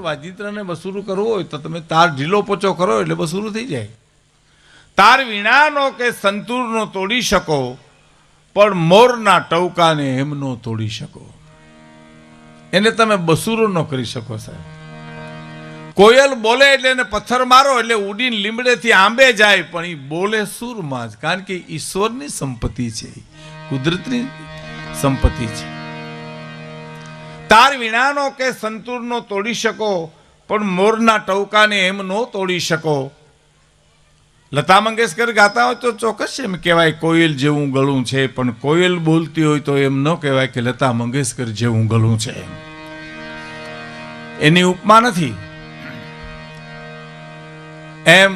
પણ વાજિંત્રને બસુરું કરવું હોય તો તમે તાર ઢીલો પોચો કરો એટલે બસુરું થઈ જાય. તાર વીણાનો કે સંતૂરનો તોડી શકો, પણ મોરના ટવકાને એમ નો તોડી શકો. એને તમે બસુરો ન કરી શકો સાહેબ. કોયલ બોલે એટલે એને પથ્થર મારો એટલે ઉડીને લીમડેથી આંબે જાય, પણ એ બોલે સૂરમાં જ, કારણ કે ઈશ્વરની સંપત્તિ છે, કુદરતની સંપત્તિ છે. તાર વીણાનો કે સંતૂરનો તોડી શકો, પણ મોરના ટવકાને એમ નો તોડી શકો. લતા મંગેશકર ગાતા હોય તો ચોક્કસ એમ કહેવાય કોયલ જેવું ગળું છે, પણ કોયલ બોલતી હોય તો એમ ન કહેવાય કે લતા મંગેશકર જેવું ગળું છે. એની ઉપમા નથી. એમ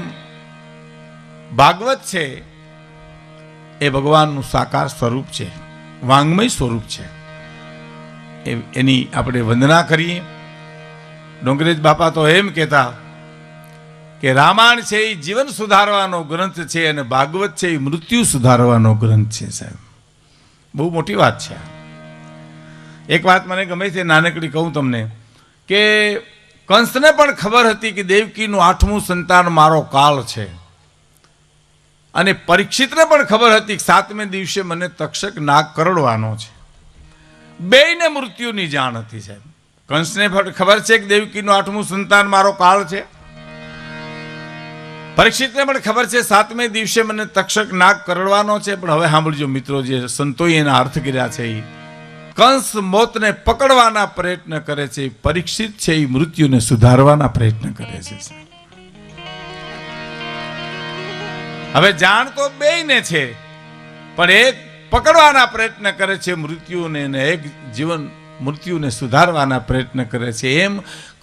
ભાગવત છે એ ભગવાનનું સાકાર સ્વરૂપ છે, વાંગમય સ્વરૂપ છે. એની આપણે વંદના કરીએ. ડોંગરેજ બાપા તો એમ કહેતા કે રામાયણ છે એ જીવન સુધારવાનો ગ્રંથ છે અને ભાગવત છે એ મૃત્યુ સુધારવાનો ગ્રંથ છે સાહેબ. બહુ મોટી વાત છે. એક વાત મને ગમે છે, નાનકડી કહું તમને, કે કંસને પણ ખબર હતી કે દેવકીનું 8મું સંતાન મારો કાળ છે, અને પરીક્ષિતને પણ ખબર હતી કે 7મે દિવસે મને તક્ષક નાગ કરડવાનો છે. બેયને મૃત્યુની જાણ હતી સાહેબ. કંસને ખબર છે કે દેવકીનું 8મું સંતાન મારો કાળ છે, પરીક્ષિતને પણ ખબર છે 7મે દિવસે મને તક્ષક નાગ કરડવાનો છે. પણ હવે સાંભળજો મિત્રો, જે સંતોએ એના અર્થ કર્યા છે, કંસ મોતને પકડવાના પ્રયત્ન કરે છે, પરીક્ષિત છે એ મૃત્યુને સુધારવાના પ્રયત્ન કરે છે. હવે જાણ તો બેયને છે, પણ એક પકડવાના પ્રયત્ન કરે છે મૃત્યુને, અને એક જીવન મૃત્યુને સુધારવાના પ્રયત્ન કરે છે. એમ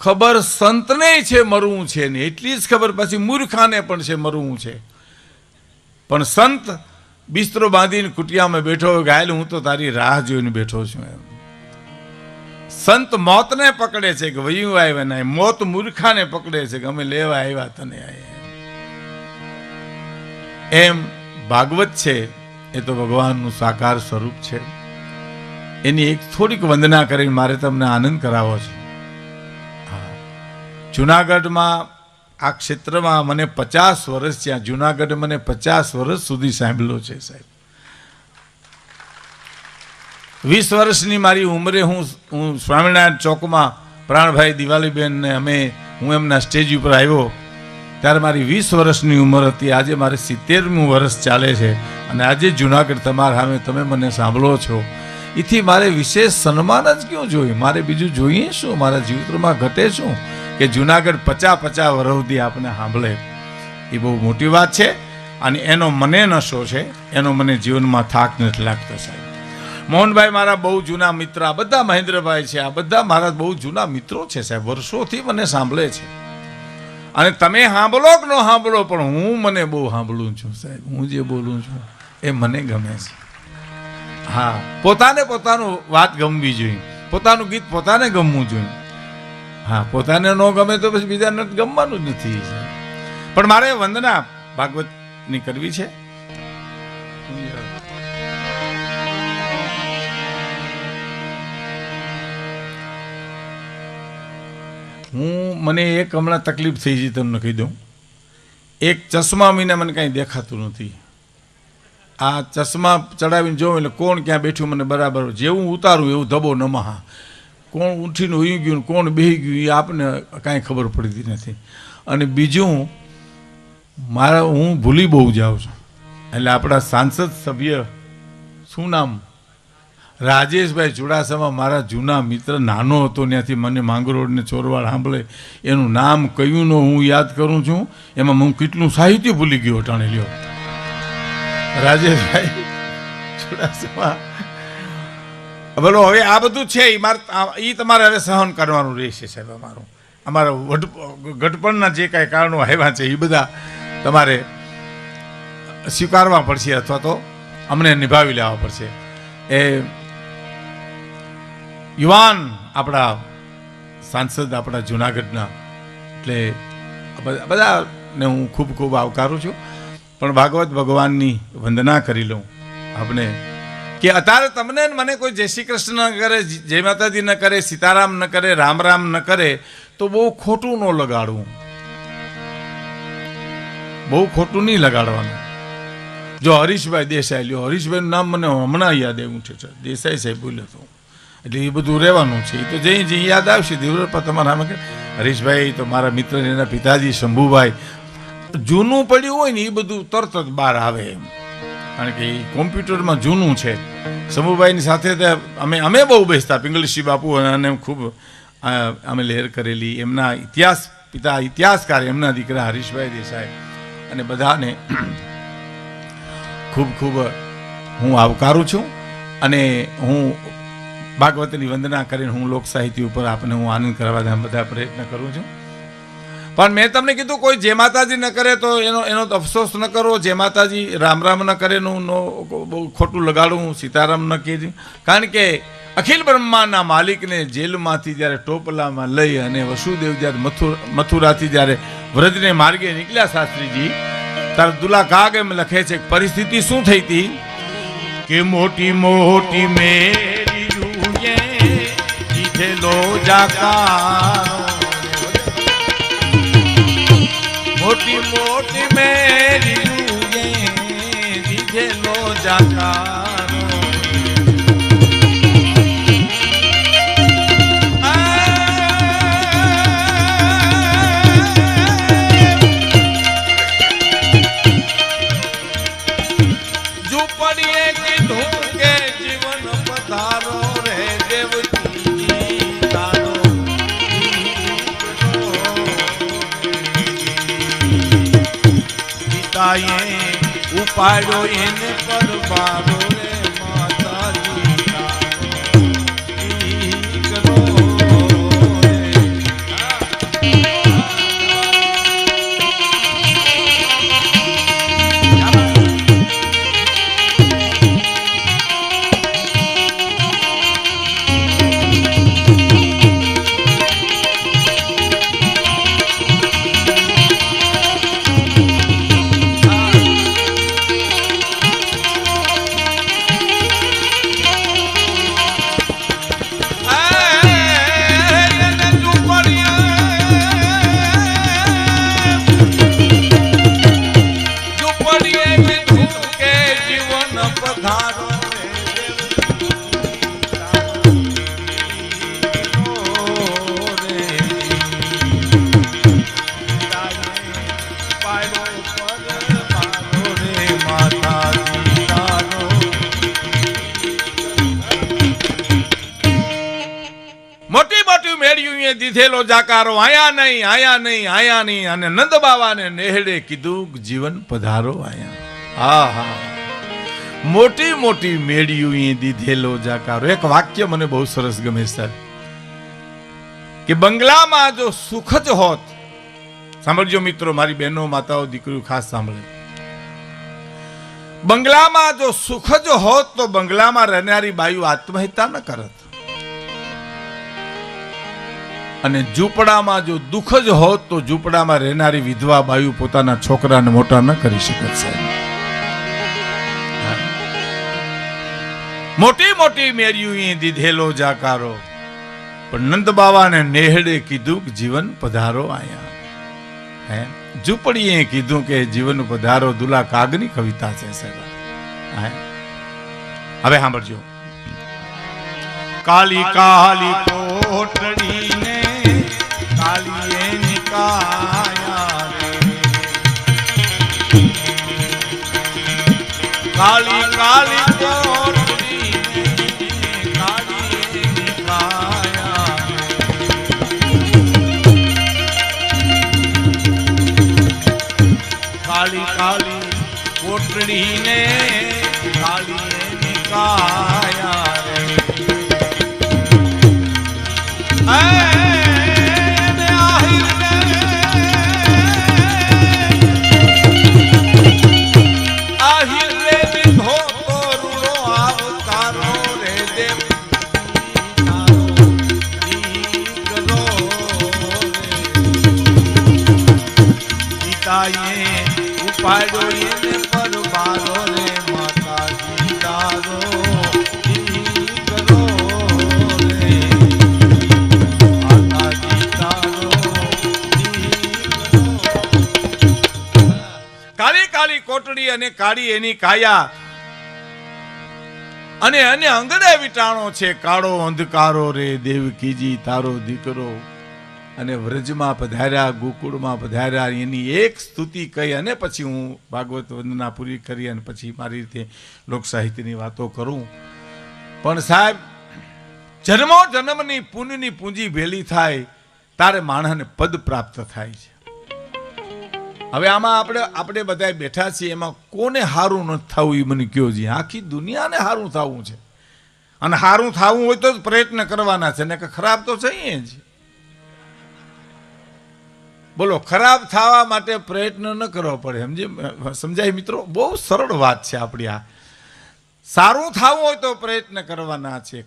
ખબર સંતને છે મરવું છે ને, એટલી જ ખબર પછી મૂર્ખાને પણ છે મરવું છે. પણ સંત બિસ્તરો બાંધીને કુટિયામાં બેઠો હોય, ગાયલ હું તો તારી રાહ જોઈને બેઠો છું. એમ સંત મોતને પકડે છે કે વયું આવ્યા ના, મોત મૂર્ખાને પકડે છે કે અમે લેવા આવ્યા તને. એમ ભાગવત છે એ તો ભગવાનનું સાકાર સ્વરૂપ છે. એની એક થોડીક વંદના કરીને મારે તમને આનંદ કરાવો છે. જુનાગઢમાં આ ક્ષેત્રમાં મને 50 વર્ષ થયા. જુનાગઢ મને 50 વર્ષ સુધી સાંભળ્યો છે સાહેબ. 20 વર્ષની મારી ઉંમરે હું સ્વામિનારાયણ ચોકમાં પ્રાણભાઈ દિવાલીબેન ને હું એમના સ્ટેજ ઉપર આવ્યો ત્યારે મારી 20 વર્ષની ઉંમર હતી. આજે મારે 70મું વર્ષ ચાલે છે, અને આજે જુનાગઢ તમારા સામે તમે મને સાંભળો છો. એથી મારે વિશેષ સન્માન જ ક્યું જોઈએ? મારે બીજું જોઈએ શું? મારા જીવનમાં ઘટે શું કે જુનાગઢ 50 વર્ષ સુધી આપને સાંભળે? એ બહુ મોટી વાત છે, અને એનો મને નશો છે, એનો મને જીવનમાં થાક નથી લાગતો સાહેબ. મોહનભાઈ મારા બહુ જૂના મિત્ર, આ બધા મહેન્દ્રભાઈ છે, આ બધા મારા બહુ જૂના મિત્રો છે સાહેબ. વર્ષોથી મને સાંભળે છે, અને તમે સાંભળો કે ન સાંભળો, પણ હું મને બહુ સાંભળું છું સાહેબ. હું જે બોલું છું એ મને ગમે છે. હા, પોતાનું વાત ગમવી જોઈએ, પોતાનું ગીત પોતાને ગમવું જોઈએ. હા, પોતાને ન ગમે તો પછી બીજાને ગમવાનું જ નથી. પણ મારે વંદના ભાગવતની કરવી છે. મને એક હમણાં તકલીફ થઈ છે, તમને કહી દઉં. એક ચશ્મા વિના મને કાંઈ દેખાતું નથી. આ ચશ્મા ચડાવીને જોઉં એટલે કોણ ક્યાં બેઠું મને બરાબર, જેવું ઉતારું એવું ધબો નમહા. કોણ ઉઠીને હોઈ ગયું, કોણ બેસી ગયું, એ આપને કાંઈ ખબર પડતી નથી. અને બીજું, હું ભૂલી બહુ જાઉં છું. એટલે આપણા સાંસદ સભ્ય, શું નામ, રાજેશભાઈ ચુડાસમા, મારા જૂના મિત્ર, નાનો હતો ત્યાંથી મને માંગરોળને ચોરવાડ સાંભળે, એનું નામ કયું નો હું યાદ કરું છું. એમાં હું કેટલું સાહિત્ય ભૂલી ગયો ટાણે લ્યો. રાજેશભાઈ ચુડાસમા, બોલો હવે આ બધું છે એ તમારે હવે સહન કરવાનું રહેશે સાહેબ. અમારા ગઢપણના જે કાંઈ કારણો આવ્યા છે એ બધા તમારે સ્વીકારવા પડશે, અથવા તો અમને નિભાવી લેવા પડશે. એ યુવાન આપણા સાંસદ, આપણા જુનાગઢના, એટલે બધાને હું ખૂબ ખૂબ આવકારું છું. પણ ભાગવત ભગવાનની વંદના કરી લઉં આપણે, કે અત્યારે તમને મને કોઈ જય શ્રી કૃષ્ણ ન કરે, જય માતાજી ન કરે, સીતારામ ન કરે, રામ રામ ન કરે, તો તો બહુ ખોટું ન લગાડવું, બહુ ખોટું નહીં લગાડવાનું. જો હરીશભાઈ દેસાઈ લ્યો, હરીશભાઈનું નામ મને હમણાં યાદ આવ્યું છે, દેસાઈ સાહેબ બોલ્યો હતો, એટલે એ બધું રહેવાનું છે. એ તો જે યાદ આવશે દેવરપા તમારા નામે. હરીશભાઈ તો મારા મિત્ર, એના પિતાજી શંભુભાઈ, જૂનું પડ્યું હોય ને એ બધું તરત જ બહાર આવે એમ, કારણ કે એ કોમ્પ્યુટરમાં જૂનું છે. શંભુભાઈની સાથે અમે બહુ બેસતા, પિંગલસિંહ બાપુ અને ખૂબ અમે લહેર કરેલી. એમના ઇતિહાસકાર એમના દીકરા હરીશભાઈ દેસાઈ, અને બધાને ખૂબ ખૂબ હું આવકારું છું. અને હું ભાગવતની વંદના કરીને હું લોક સાહિત્ય ઉપર આપને હું આનંદ કરવા બધા પ્રયત્ન કરું છું. પણ મેં તમને કીધું, કોઈ જે માતાજી ન કરે તો એનો અફસોસ ન કરો, જે માતાજી રામ રામ ન કરે એનું બહુ ખોટું લગાડવું, સીતારામ ન કહેવું. કારણ કે અખિલ બ્રહ્માંડના માલિકને જેલમાંથી જ્યારે ટોપલામાં લઈ અને વસુદેવ જ્યારે મથુરાથી જ્યારે વ્રજને માર્ગે નીકળ્યા શાસ્ત્રીજી, ત્યારે દુલા કાગ એમ લખે છે પરિસ્થિતિ શું થઈ હતી કે મોટી મોટી મેરી રૂએ દીધેલો જાકારો, મોટી મોટી મેરી રૂએ દીધેલો જાકારો. ઉપાડ્યો એને પરબારો રે માતાજી કરો દીધેલો જાકારો, આયા નહીં આયા નહીં આયા નહીં. અને નંદ બાવાને નેહડે કીધું જીવન પધારો આયા. હા હા, મોટી મોટી મેળ્યું દીધેલો જાકારો. એક વાક્ય મને બહુ સરસ ગમે સર, કે બંગલામાં જો સુખ જ હોત, સાંભળજો મિત્રો, મારી બહેનો માતાઓ દીકરીઓ ખાસ સાંભળે, બંગલામાં જો સુખ જ હોત તો બંગલામાં રહેનારી બાયુ આત્મહત્યા ન કરત, અને ઝૂંપડામાં જો દુઃખ જ હોત તો ઝૂંપડામાં રહેનારી વિધવા બાયુ પોતાના છોકરાને મોટા ન કરી શકત સાહેબ. મોટી મોટી મેર્યું દીધેલો જાકારો, પણ નંદ બાવાને નેહડે કીધું કે જીવન પધારો આયા. હે, ઝૂંપડીએ કીધું કે જીવન પધારો. દુલા કાગની કવિતા છે સાહેબ. હવે સાંભળજો. કાલી કાલી કોટડીને કાલીએ નિકાયા રે, કાલી કાલી કોટડીને કાલીએ નિકાયા, કાલી કાલી કોટડીને કાલીએ નિકાયા રે. ઉપાડ્યો એને પરબારો રે માતાજી તારો કરો રે, માતાજી તારો અને કાળી એની કાયા, અને અને અંગડે વિટાણો છે કાળો અંધકારો રે દેવકીજી તારો દીકરો. અને વ્રજમાં પધાર્યા, ગોકુળમાં પધાર્યા, એની એક સ્તુતિ કહી અને પછી હું ભાગવત વંદના પૂરી કરી અને પછી મારી રીતે લોક સાહિત્યની વાતો કરું. પણ સાહેબ, જન્મો જન્મની પુણ્યની પૂંજી ભેલી થાય તારે માણસને પદ પ્રાપ્ત થાય છે. હવે આમાં આપણે બધા બેઠા છીએ, એમાં કોને હારું નથી થવું એ મને કયો જી. આખી દુનિયાને હારું થવું છે, અને હારું થવું હોય તો જ પ્રયત્ન કરવાના છે, ને કે ખરાબ તો છે જ. બોલો, ખરાબ થવા માટે પ્રયત્ન ન કરવો પડે. સમજાય મિત્રો? બહુ સરળ વાત છે આપણી આ. સારું થવું હોય તો પ્રયત્ન કરવાના છે,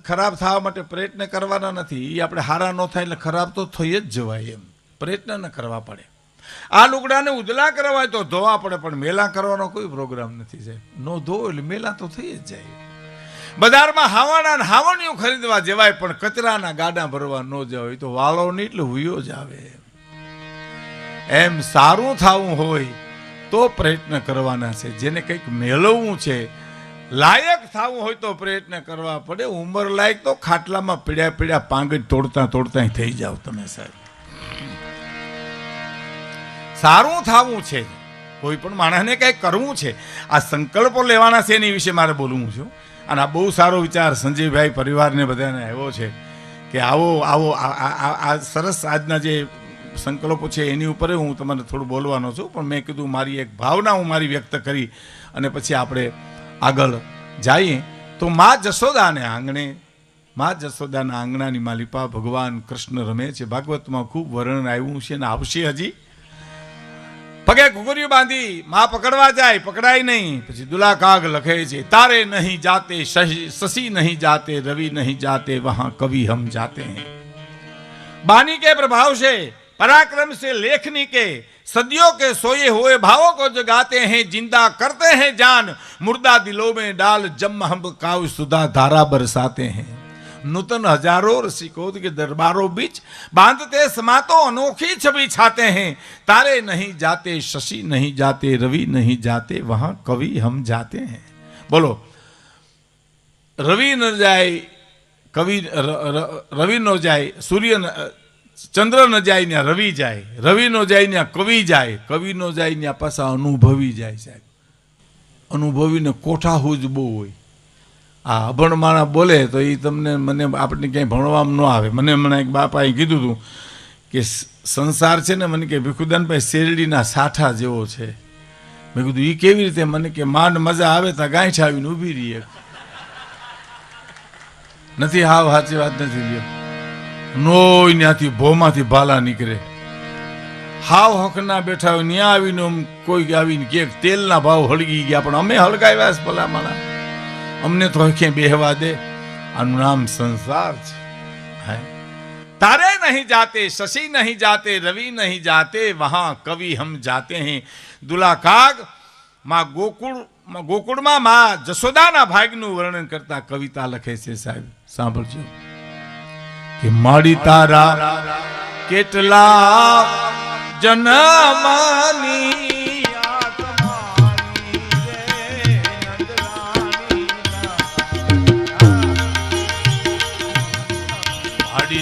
ખરાબ થવા માટે પ્રયત્ન કરવાના નથી. એ આપણે હારા ન થાય એટલે ખરાબ તો થઈ જ જવાય, એમ પ્રયત્ન ન કરવા પડે. આ લુગડાને ઉદલા કરવા હોય તો ધોવા પડે, પણ મેલા કરવાનો કોઈ પ્રોગ્રામ નથી સાહેબ. નો ધોવો એટલે મેલા તો થઈ જ જાય. બજારમાં હાવાના હાવણીઓ ખરીદવા જવાય, પણ કચરાના ગાડા ભરવા ન જવાય તો વાળો નહીં એટલે હુયો જ આવે. એમ સારું થવું હોય તો પ્રયત્ન કરવાના છે. જેને કંઈક મેળવવું છે, લાયક થવું હોય તો પ્રયત્ન કરવા પડે. ઉંમર લાયક તો ખાટલામાં પીડ્યા પાંગજ તોડતા થઈ જાવ તમે સાહેબ. સારું થવું છે, કોઈ પણ માણસને કંઈક કરવું છે, આ સંકલ્પો લેવાના છે, એની વિશે મારે બોલવું છું. અને આ બહુ સારો વિચાર સંજયભાઈ પરિવારને બધાને આવ્યો છે કે આવો આ સરસ આજના જે સંકલ્પો છે એની ઉપર હું તમારે થોડું બોલવાનો છું. પણ મેં કીધું મારી એક ભાવના હું મારી વ્યક્ત કરી અને પછી આપણે આગળ જઈએ. તો મા જશોદાના આંગણાની માલિપા ભગવાન કૃષ્ણ રમે છે. ભાગવતમાં ખૂબ વર્ણન આવ્યું છે અને આવશે હજી. પગે ઘુઘરીઓ બાંધી મા પકડવા જાય, પકડાય નહીં. પછી દુલા કાગ લખે છે, તારે નહીં જાતે શશી નહીં જાતે, રવિ નહીં જાતે, વહાં કવિ હમ જાતે हैं. बानी के प्रभाव से, पराक्रम से लेखनी के, सदियों के सोए हुए भावों को जगाते हैं, जिंदा करते हैं जान, मुर्दा दिलों में डाल जम हम काव्य सुधा धारा बरसाते हैं. नूतन हजारों रसिकों के दरबारों बीच बांधते समातो अनोखी छवि छाते हैं. तारे नहीं जाते शशि नहीं जाते, रवि नहीं जाते, वहां कवि हम जाते हैं. बोलो, रवि न जाए कवि, रवि न जाए सूर्य, चंद्र न जाए न्या रवि जाए, रवि न जाए न्या कवि जाए, कवि न जाए न्या पासा अनुभवी जाए. साहेब, अनुभवी ने कोठा हुज बહુ હોય. આ અભણ માણસ બોલે તો એ તમને મને આપણે ક્યાંય ભણવામાં ન આવે. મને હમણાં એક બાપાએ કીધું હતું કે સંસાર છે ને, મને કે ભીખુદાનભાઈ શેરડીના સાઠા જેવો છે. મેં કીધું એ કેવી રીતે? મને કે માંડ મજા આવે તો ગાંઠ આવીને ઊભી રહીએ. નથી, હાવ સાચી વાત નથી. લ્યો, નોય ત્યાંથી ભોમાંથી ભાલા નીકળે. હાવ હકના બેઠા હોય ત્યાં આવીને કોઈ આવીને કે તેલના ભાવ હળગી ગયા, પણ અમે હળગાવ્યા છે ભલા માણા, અમને તો ક્યાંય બેહવા દે. આનું નામ સંસાર છે. तारे नहीं जाते शशि नहीं जाते, रवि नहीं जाते, वहां कवि हम जाते हैं. दुला काग માં ગોકુળમાં માં જશોદાના ભાગનું વર્ણન કરતા કવિતા લખે છે. સાહેબ સાંભળજો કે માડી તારા કેટલા જન્મની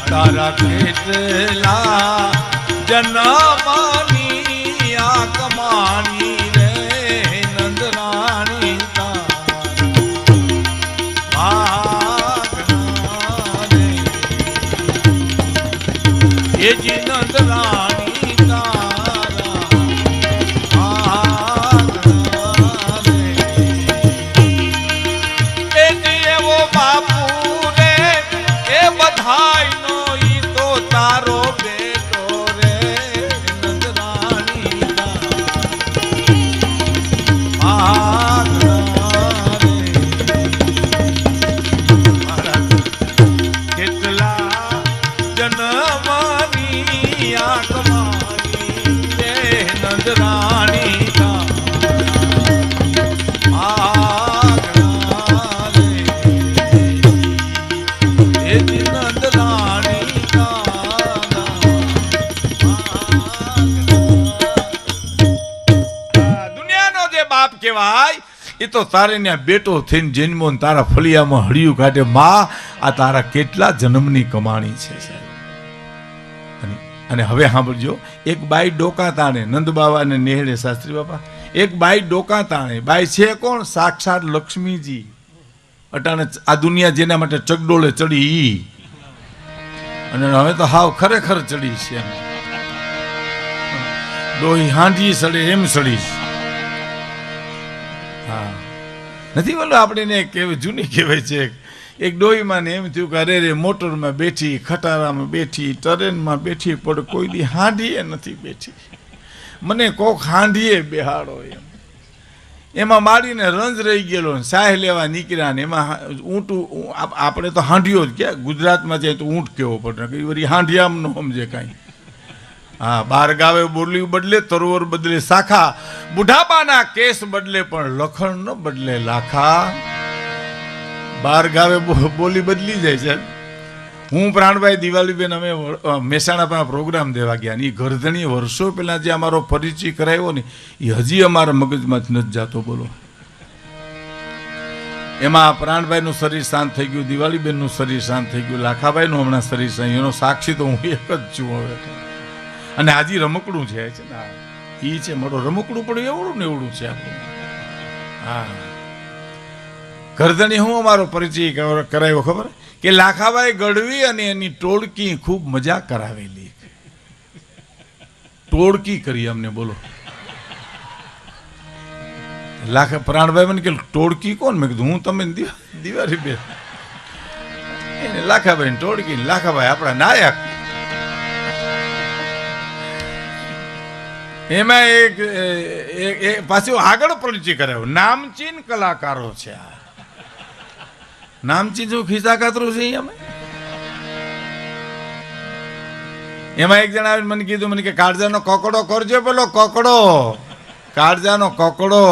તારા કેટલા જન્મની આ કમાની રે નંદરાણી તારે એ જી નંદરાણી તારા એ જી એવો બાપુ રે એ બધાય તારો બેટો રે નંદરાણી કેટલા જન્મની આંખ એ તો તારે ત્યાં બેટો થઈને જન્મો ને તારા ફળિયામાં હળિયું કાઢે. માં, આ તારા કેટલા જન્મની કમાણી છે સાહેબ. અને હવે સાંભળજો, એક બાઈ ડોકા તાણે, નંદ બાવા ને નેહડે શાસ્ત્રી બાપા, એક બાઈ ડોકા તાણે. બાઈ છે કોણ? સાક્ષાત લક્ષ્મીજી. અટાણે આ દુનિયા જેના માટે ચગડોળે ચડી ઈ, અને હવે તો હાવ ખરેખર ચડી છે એમ. ડોહી હાંડી સડે એમ સડીશ. હા, નથી બોલો આપણે કહેવાય, જૂની કહેવાય છે. એક ડોહીમાં ને એમ થયું કે અરે રે, મોટરમાં બેઠી, ખટારામાં બેઠી, ટ્રેનમાં બેઠી, પણ કોઈ દી હાંડીએ નથી બેઠી. મને કોક હાંડીએ બેહાડો એમ. એમાં મારીને રંજ રહી ગયેલો, સાહ લેવા નીકળ્યા ને એમાં ઊંટું, આપણે તો હાંડીઓ જ ક્યાં ગુજરાતમાં જાય તો ઊંટ કેવો પડે, કઈ વળી હાંડિયામ ન સમજે કાંઈ. હા, બાર ગાવે બોલી બદલે, તરોવર બદલે શાખા, બુઢાપાના કેસ બદલે પણ લખણ ન બદલે લાખા. બાર ગાવે બોલી બદલી જાય છે. હું પ્રાણભાઈ દિવાલીબેન અમે મહેસાણામાં પ્રોગ્રામ દેવા ગયા ને એ ગરધણી વર્ષો પહેલાં જે અમારો પરિચય કરાવ્યો ને એ હજી અમારા મગજમાંથી નથી જતો. બોલો, એમાં પ્રાણભાઈનું શરીર શાંત થઈ ગયું, દિવાળીબેનનું શરીર શાંત થઈ ગયું, લાખાભાઈનું હમણાં શરીર શાંત. એનો સાક્ષી તો હું એક જ છું હવે. અને હાજી રમકડું છે ને, એ છે મારો રમકડું, પણ એવડું ને એવડું છે આપણું. હા, ગરધણી હું અમારો પરિચય કરાવ્યો ખબર કે લાખાભાઈ ગઢવી અને એની ટોળકી ખૂબ મજા કરાવેલી. ટોળકી કરી અમને. બોલો, પ્રાણભાઈ મને કે ટોળકી કોણ? મેં કીધું હું, તમે દિવાળી બેન. એને લાખાભાઈ ટોળકી, લાખાભાઈ આપણા નાયક. એમાં એક પાછું આગળ પરિચય કરાવ્યો. નામચીન કલાકારો છે આ. નામચીન શું ખિસ્સા કાતરું છે એમાં એક જણા આવીને મને કીધું, મને કે કાળજાનો કોકડો કરજો, પેલો કોકડો, કાળજાનો કોકડો.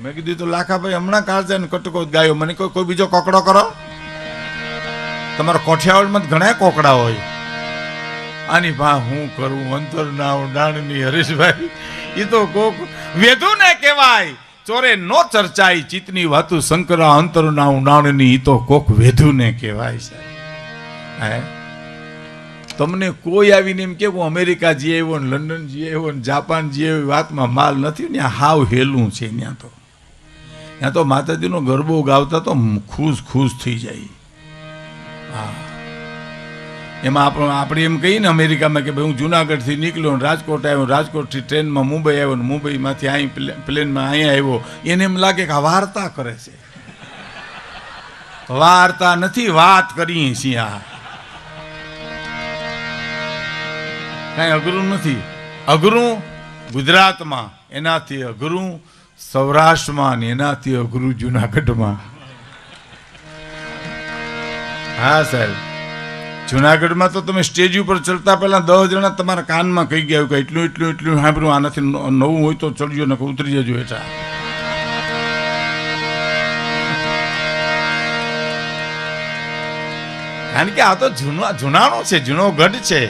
મેં કીધું તો લાખાભાઈ હમણાં કાળજાનો કટકો ગાયો. મને કોઈ બીજો કોકડો કરો. તમારા કોઠિયાવાડમાં ઘણા કોકડા હોય. આની ભા હું કરું? અંતર ના ડાણની હરેશભાઈ, એ તો કોક વેધું ને કહેવાય. ચોરે નો ચર્ચાઈ ચિતની વાતું શંકરા, અંતર ના ઊંડાણની. એ તો કોક વેધું ને કહેવાય સાહેબ. તમને કોઈ આવીને એમ કેવું અમેરિકા જઈ આવ્યો ને, લંડન જઈ આવ્યો ને, જાપાન જઈ આવ્યો, વાતમાં માલ નથી. ત્યાં હાવ હેલું છે. ત્યાં તો માતાજીનો ગરબો ગાવતા તો ખુશ થઈ જાય. હા, એમાં આપણે એમ કહીએ ને અમેરિકામાં કે ભાઈ હું જુનાગઢથી નીકળ્યો, રાજકોટ આવ્યો, રાજકોટથી ટ્રેનમાં મુંબઈ આવ્યો, ને મુંબઈમાંથી અહીં પ્લેનમાં અહીંયા આવ્યો. એને એમ લાગે કે આ વાર્તા કરે છે. વાર્તા નથી, વાત કરીએ છીએ. આ કાંઈ અઘરું નથી. અઘરું ગુજરાતમાં, એનાથી અઘરું સૌરાષ્ટ્રમાં, ને એનાથી અઘરું જુનાગઢમાં. હા સાહેબ, જુનાગઢમાં તો તમે સ્ટેજ ઉપર ચડતા પહેલા 10 જણા તમારા કાનમાં કહી ગયા કે એટલું સાંભળ્યું, આનાથી નવું હોય તો ચડજો, ને ઉતરી જજો હેઠા. કારણ કે આ તો જુનાણો છે, જૂનો ગઢ છે.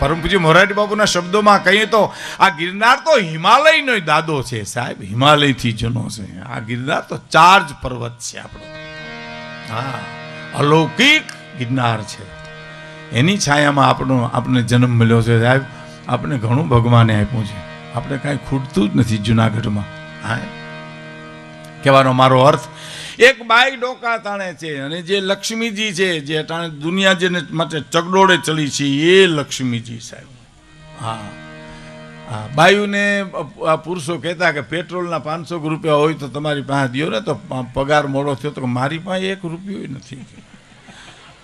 પરમ પૂજ્ય મોરારી બાપુના શબ્દોમાં કહીએ તો આ ગિરનાર તો હિમાલયનો દાદો છે સાહેબ. હિમાલયથી જૂનો છે આ ગિરનાર. તો 4 પર્વત છે આપણો. હા, અલૌકિક ગિરનાર છે. એની છાયામાં આપણને જન્મ મળ્યો છે સાહેબ. આપણે ઘણું ભગવાને આપ્યું છે. આપણે કાંઈ ખૂટતું જ નથી જુનાગઢમાં. હા, કહેવાનો મારો અર્થ, એક બાઈ ડોકા તાણે છે, અને જે લક્ષ્મીજી છે, જે તાણે દુનિયા જેને માટે ચગડોળે ચડી છે, એ લક્ષ્મીજી સાહેબ. હા હા, બાયુને પુરુષો કહેતા કે પેટ્રોલના 500 રૂપિયા હોય તો તમારી પાસે દો ને, તો પગાર મોડો થયો તો મારી પાસે 1 રૂપિયો નથી.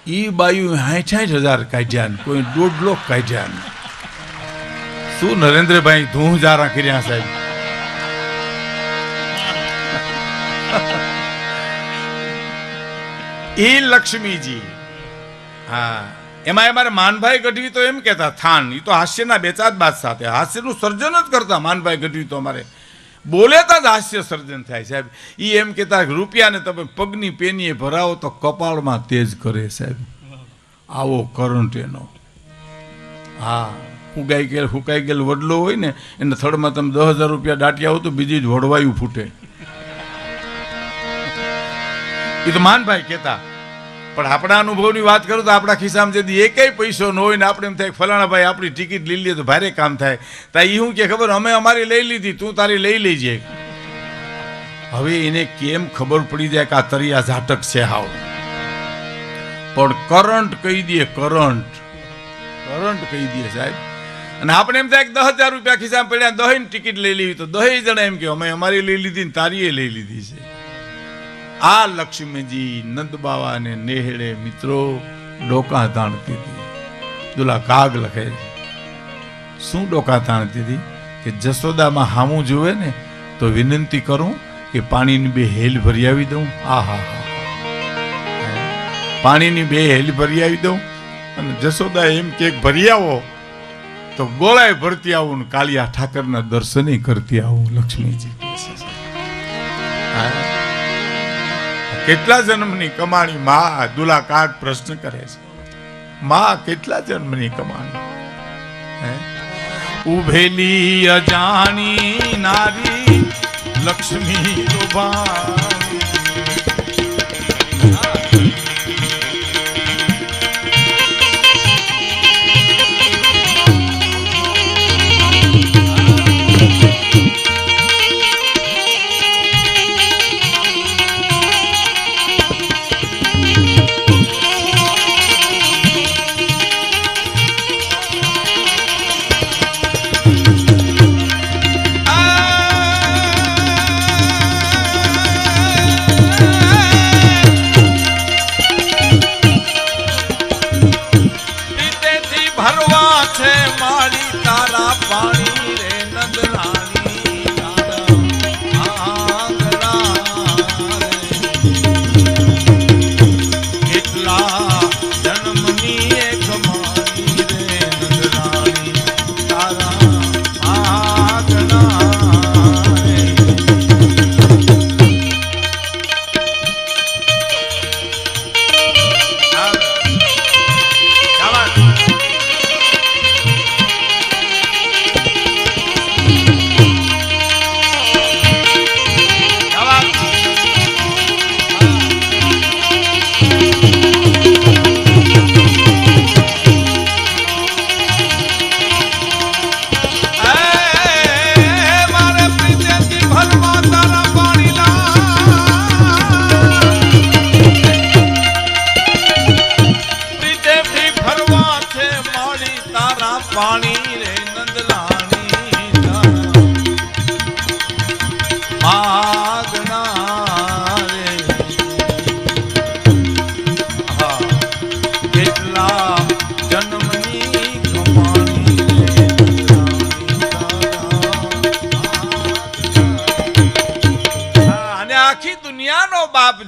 એ બાયુ 60,000 કાઢ્યા ને કોઈ 1.5 લાખ કાઢ્યા ને. શું નરેન્દ્રભાઈ ધૂં જારા કર્યા સાહેબ. એ લક્ષ્મીજી. હા, એમાં અમારે માનભાઈ ગઢવી તો એમ કહેતા થાન, એ તો હાસ્યના 2-4 બાદ સાથે હાસ્યનું સર્જન જ કરતા. માનભાઈ ગઢવી તો અમારે બોલેતા જ હાસ્ય સર્જન થાય સાહેબ. એ એમ કહેતા રૂપિયાને તમે પગની પેનીએ ભરાવો તો કપાળમાં તેજ કરે સાહેબ. આવો કરંટ એનો. હા, હુકાઈ ગયેલ વડલો હોય ને એને થડમાં તમે 10,000 રૂપિયા દાટ્યા હો તો બીજી જ વડવાયું ફૂટે. એ તો માનભાઈ કહેતા. પણ આપણા અનુભવની વાત કરું તો આપણા ખિસ્સામાં જદી એકેય પૈસો ન હોય ને આપણે એમ થાય ફલાણા ભાઈ આપણી ટિકિટ લઈ લઈએ તો ભારે કામ થાય. તો એ શું કે ખબર, અમે અમારી લઈ લીધી, તું તારી લઈ લેજે. હવે એને કેમ ખબર પડી જાય કે આ તરિયા ઝાટક છે હાવ? પણ કરંટ કહી દે, કરંટ કહી દે સાહેબ. અને આપણે એમ થાય કે 10,000 રૂપિયા ખિસ્સામાં પડ્યા, 10 ટિકિટ લઈ લેવી, તો 10 જણા એમ કે અમે અમારી લઈ લીધી ને તારીએ લઈ લીધી છે. આ લક્ષ્મીજી નંદ બાવા ને નેહળે મિત્રો ડોકા તાણતી હતી. દુલા કાગ લખે છે શું ડોકા તાણતી હતી કે જસોદામાં હામું જોવે ને તો વિનંતી કરું કે પાણીની 2 હેલ ભરી આવી દઉં. પાણીની 2 હેલ ભરી આવી દઉં અને જસોદા એમ કે ભરી આવો તો ગોળાએ ભરતી આવું ને કાલિયા ઠાકરના દર્શને કરતી આવું. લક્ષ્મીજી કેટલા જન્મની કમાણી માં? દુલા કાગ પ્રશ્ન કરે છે, માં કેટલા જન્મની કમાણી? ઉભેલી અજાણી નારી લક્ષ્મી લોભાણી.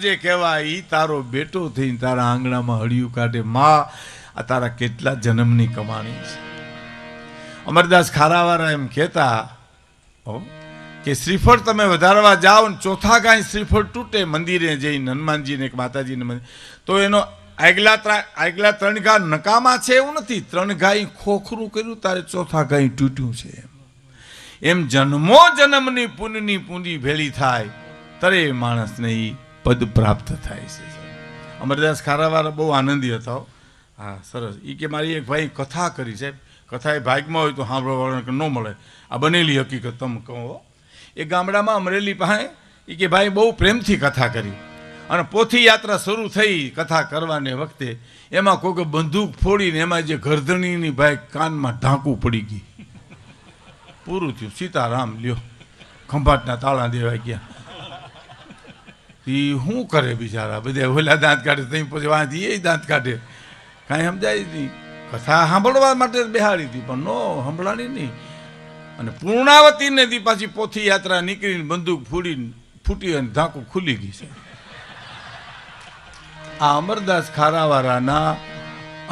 જે કહેવાય ઈ તારો બેટો થઈને તારા આંગણામાં હળિયું કાઢે. માં આ તારા કેટલા જન્મની કમાણી છે. અમરદાસ ખારાવાળા એમ કહેતા કે શ્રીફળ તમે વધારવા જાઓ ને ચોથા કાંઈ શ્રીફળ તૂટે મંદિરે જઈને હનુમાનજીને કે માતાજીને મંદિર, તો એનો આગલા 3 ઘા નકામા છે એવું નથી. 3 ઘા ખોખરું કર્યું તારે ચોથા ઘા તૂટ્યું છે. એમ જન્મો જન્મની પુણ્યની પૂંજી ભેળી થાય તરે માણસને ઈ પદ પ્રાપ્ત થાય છે. અમરદાસ ખારાવાળા બહુ આનંદી હતા. હા સરસ. એ કે મારી એક ભાઈ કથા કરી સાહેબ, કથા એ ભાગમાં હોય તો સાંભળવા ન મળે. આ બનેલી હકીકત તમે કહો. એ ગામડામાં અમરેલી પાસે એ કે ભાઈ બહુ પ્રેમથી કથા કરી અને પોથી યાત્રા શરૂ થઈ કથા કરવાને વખતે એમાં કોઈ બંદૂક ફોડીને એમાં જે ગરદણીની ભાઈ કાનમાં ઢાંકું પડી ગઈ. પૂરું થયું. સીતારામ લ્યો ખંભાટના તાળા દેવાઈ ગયા. એ શું કરે બિચારા? બધા ઓલા દાંત કાઢે તઈ પછી વાંચી એ દાંત કાઢે. કાંઈ સમજાય નહીં. કથા સાંભળવા માટે બેહાડી હતી પણ નો સાંભળાણી નહીં. અને પૂર્ણાવતીને દી પાછી પોથી યાત્રા નીકળીને બંદૂક ફૂટી અને ઢાંકું ખુલી ગઈ છે. આ અમરદાસ ખારાવાળાના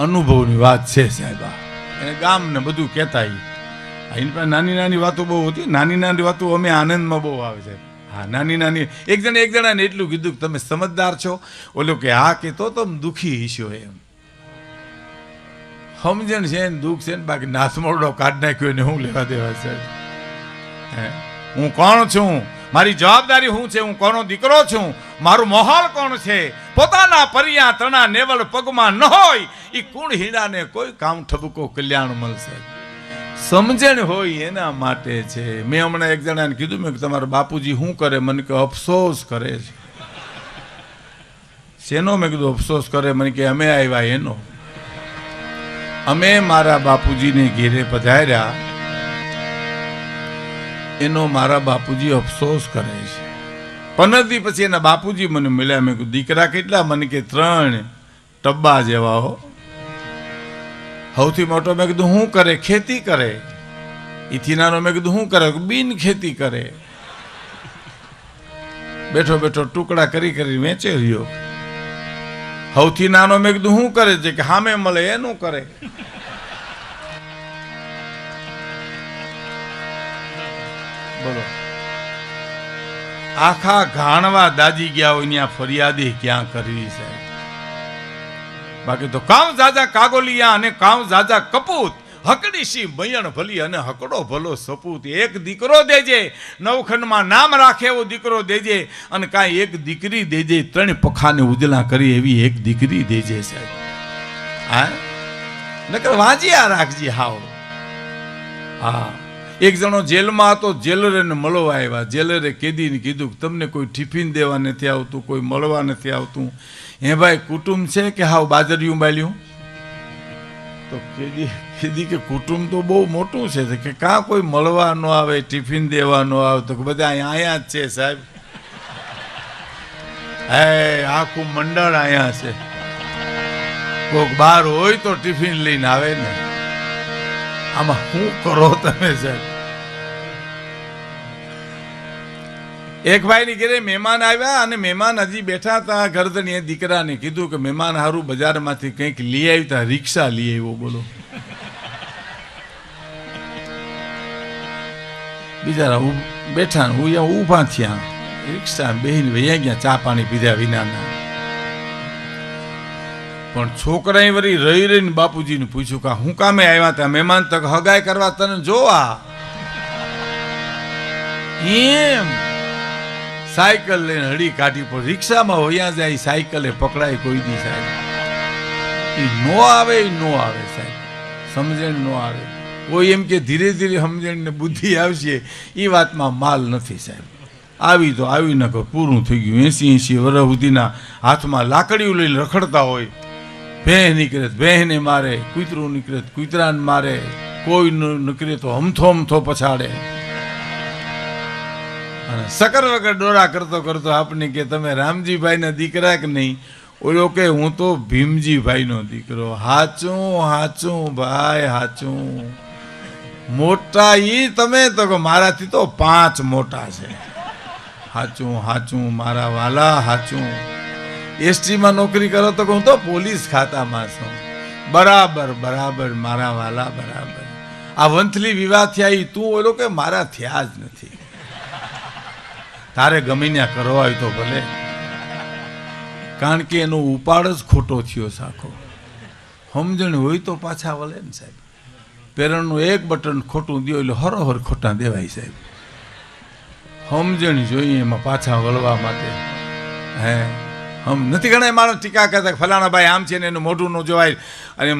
અનુભવની વાત છે સાહેબ. એને ગામને બધું કહેતા. એની પાસે નાની નાની વાતો બહુ હતી. નાની નાની વાતો અમે આનંદમાં બહુ આવે છે. હા નાની નાની એક જણાને એટલું કીધું કે તમે સમજદાર છો. ઓલો કે હા કે તો તમે દુઃખી હશો એમ. સમજણ છે ને દુઃખ છે ને બાકી નાસમોરડો કાઢ નાખ્યો ને હું લેવા દેવા છે. હું કોણ છું? મારી જવાબદારી શું છે, હું કોનો દીકરો છું, મારું મોહાલ કોણ છે. પોતાના પરિયા તણા નેવળ પગમાં ન હોય એ કુણ હીરાને કોઈ કામ ઠબકો કલ્યાણ મળશે. સમજણ હોય એના માટે છે. મેં હમણાં એક જણાને કીધું, મેં તમારા બાપુજી શું કરે, મને કે અફસોસ કરે છે. શેનો? મેં કીધું અફસોસ કરે. મને કે અમે આવ્યા એનો. અમે મારા બાપુજીને ઘેરે પધાર્યા એનો મારા બાપુજી અફસોસ કરે છે. 15 દી પછી એના બાપુજી મને મળ્યા. મેં કીધું દીકરા કેટલા? મને કે 3 ટબ્બા જેવા હો. સૌથી મોટો મેં કીધું શું કરે? ખેતી કરે. ઈથી નાનો મેં કીધું શું કરે? બિન ખેતી કરે. બેઠો બેઠો ટુકડા કરી કરી વેચે રહ્યો. સૌથી નાનો મેં કીધું શું કરે છે? કે સામે મળે એનું કરે. બોલો, આખા ઘાણવા દાજી ગયા હોય ત્યાં ફરિયાદી ક્યાં કરવી સાહેબ? બાકી તો કામ જાજા કાગોલિયા અને કામ જાજા કપૂત, હકડી સી બયણ ભલી અને હકડો ભલો સપૂત. એક દીકરો દેજે, નવખંડમાં નામ રાખે એવો દીકરો દેજે, અને કાંઈ એક દીકરી દેજે, 3 પખાને ઉજળા કરી એવી એક દીકરી દેજે સાહેબ. હા, નકર વાંજિયા રાખજે હાવ. હા, એક જણો જેલમાં હતો, જેલરને મળવા આવ્યા. જેલરે કેદીને કીધું કે તમને કોઈ ટિફિન દેવા નથી આવતું, કોઈ મળવા નથી આવતું. હે ભાઈ, કુટુંબ છે કે હાવ બાજરિયું બાલ્યું? તો કેદી કે કુટુંબ તો બહુ મોટું છે કે કાં કોઈ મળવા ન આવે, ટિફિન દેવા ન આવે. તો બધા અહીંયા જ છે સાહેબ. હે, આખું મંડળ અહીંયા છે. કોઈક બહાર હોય તો ટિફિન લઈને આવે ને. આમાં શું કરો તમે સાહેબ? એક ભાઈની ઘરે મહેમાન આવ્યા અને મહેમાન હજી બેઠા હતા. ગરદનીએ દીકરાને કીધું કે મહેમાન હારું બજારમાંથી કંઈક લઈ આવતા, રિક્ષા લઈ આવ્યો. બોલો, બિચારા બેઠા ને હું ઊભા થયા, રિક્ષા બેહીને વહી ગયા ચા પાણી પીધા વિનાના. પણ છોકરાએ વળી રહી રહીને બાપુજીને પૂછ્યું કે હું કામે આવ્યા હતા? મહેમાન તક હગાઈ કરવા તને જોવા. એમ સાયકલ લઈને હળી કાઢી પણ રિક્ષામાં હોયા જાય, સાયકલે પકડાય કોઈ દી સાહેબ. એ નો આવે, એ નો આવે સાહેબ. સમજણ નો આવે. કોઈ એમ કે ધીરે ધીરે સમજણ ને બુદ્ધિ આવશે, એ વાતમાં માલ નથી સાહેબ. આવી તો આવી ન કહો, પૂરું થઈ ગયું. 80 વર્ષ સુધીના હાથમાં લાકડીઓ લઈને રખડતા હોય. ભેં નીકળે ભેંને મારે, કૂતરું નીકળે કૂતરાને મારે, કોઈ નીકળે તો હમથો પછાડે. અને સકર વગર ડોરા કરતો કરતો આપણે કે તમે રામજીભાઈ ના દીકરા કે નહીં? ઓલો કે હું તો ભીમજીભાઈ નો દીકરો. હાચું હાચું ભાઈ હાચું. મોટા ઈ તમે? તો કે મારાથી તો 5 મોટા છે. હાચું હાચું મારા વાલા હાચું. એસટી માં નોકરી કરો તો હું તો પોલીસ ખાતામાં છું. બરાબર બરાબર મારા વાલા બરાબર. આ વંથલી વિવાહ થયા ઈ તું? ઓલો કે મારા થયા જ નથી. તારે ગમીને કરવા હોય તો ભલે, કારણ કે એનો ઉપાડ જ ખોટો થયો સાખો. સમજણ હોય તો પાછા વળે ને સાહેબ. પેરણનું એક બટન ખોટું દો એટલે હરોહર ખોટા દેવાય સાહેબ. સમજણ જોઈએ એમાં પાછા વળવા માટે. હે, નથી ઘણા માણસ ટીકા કરતા ફલાણા ભાઈ આમ છે ને એનું મોઢું ન જોવાય, અને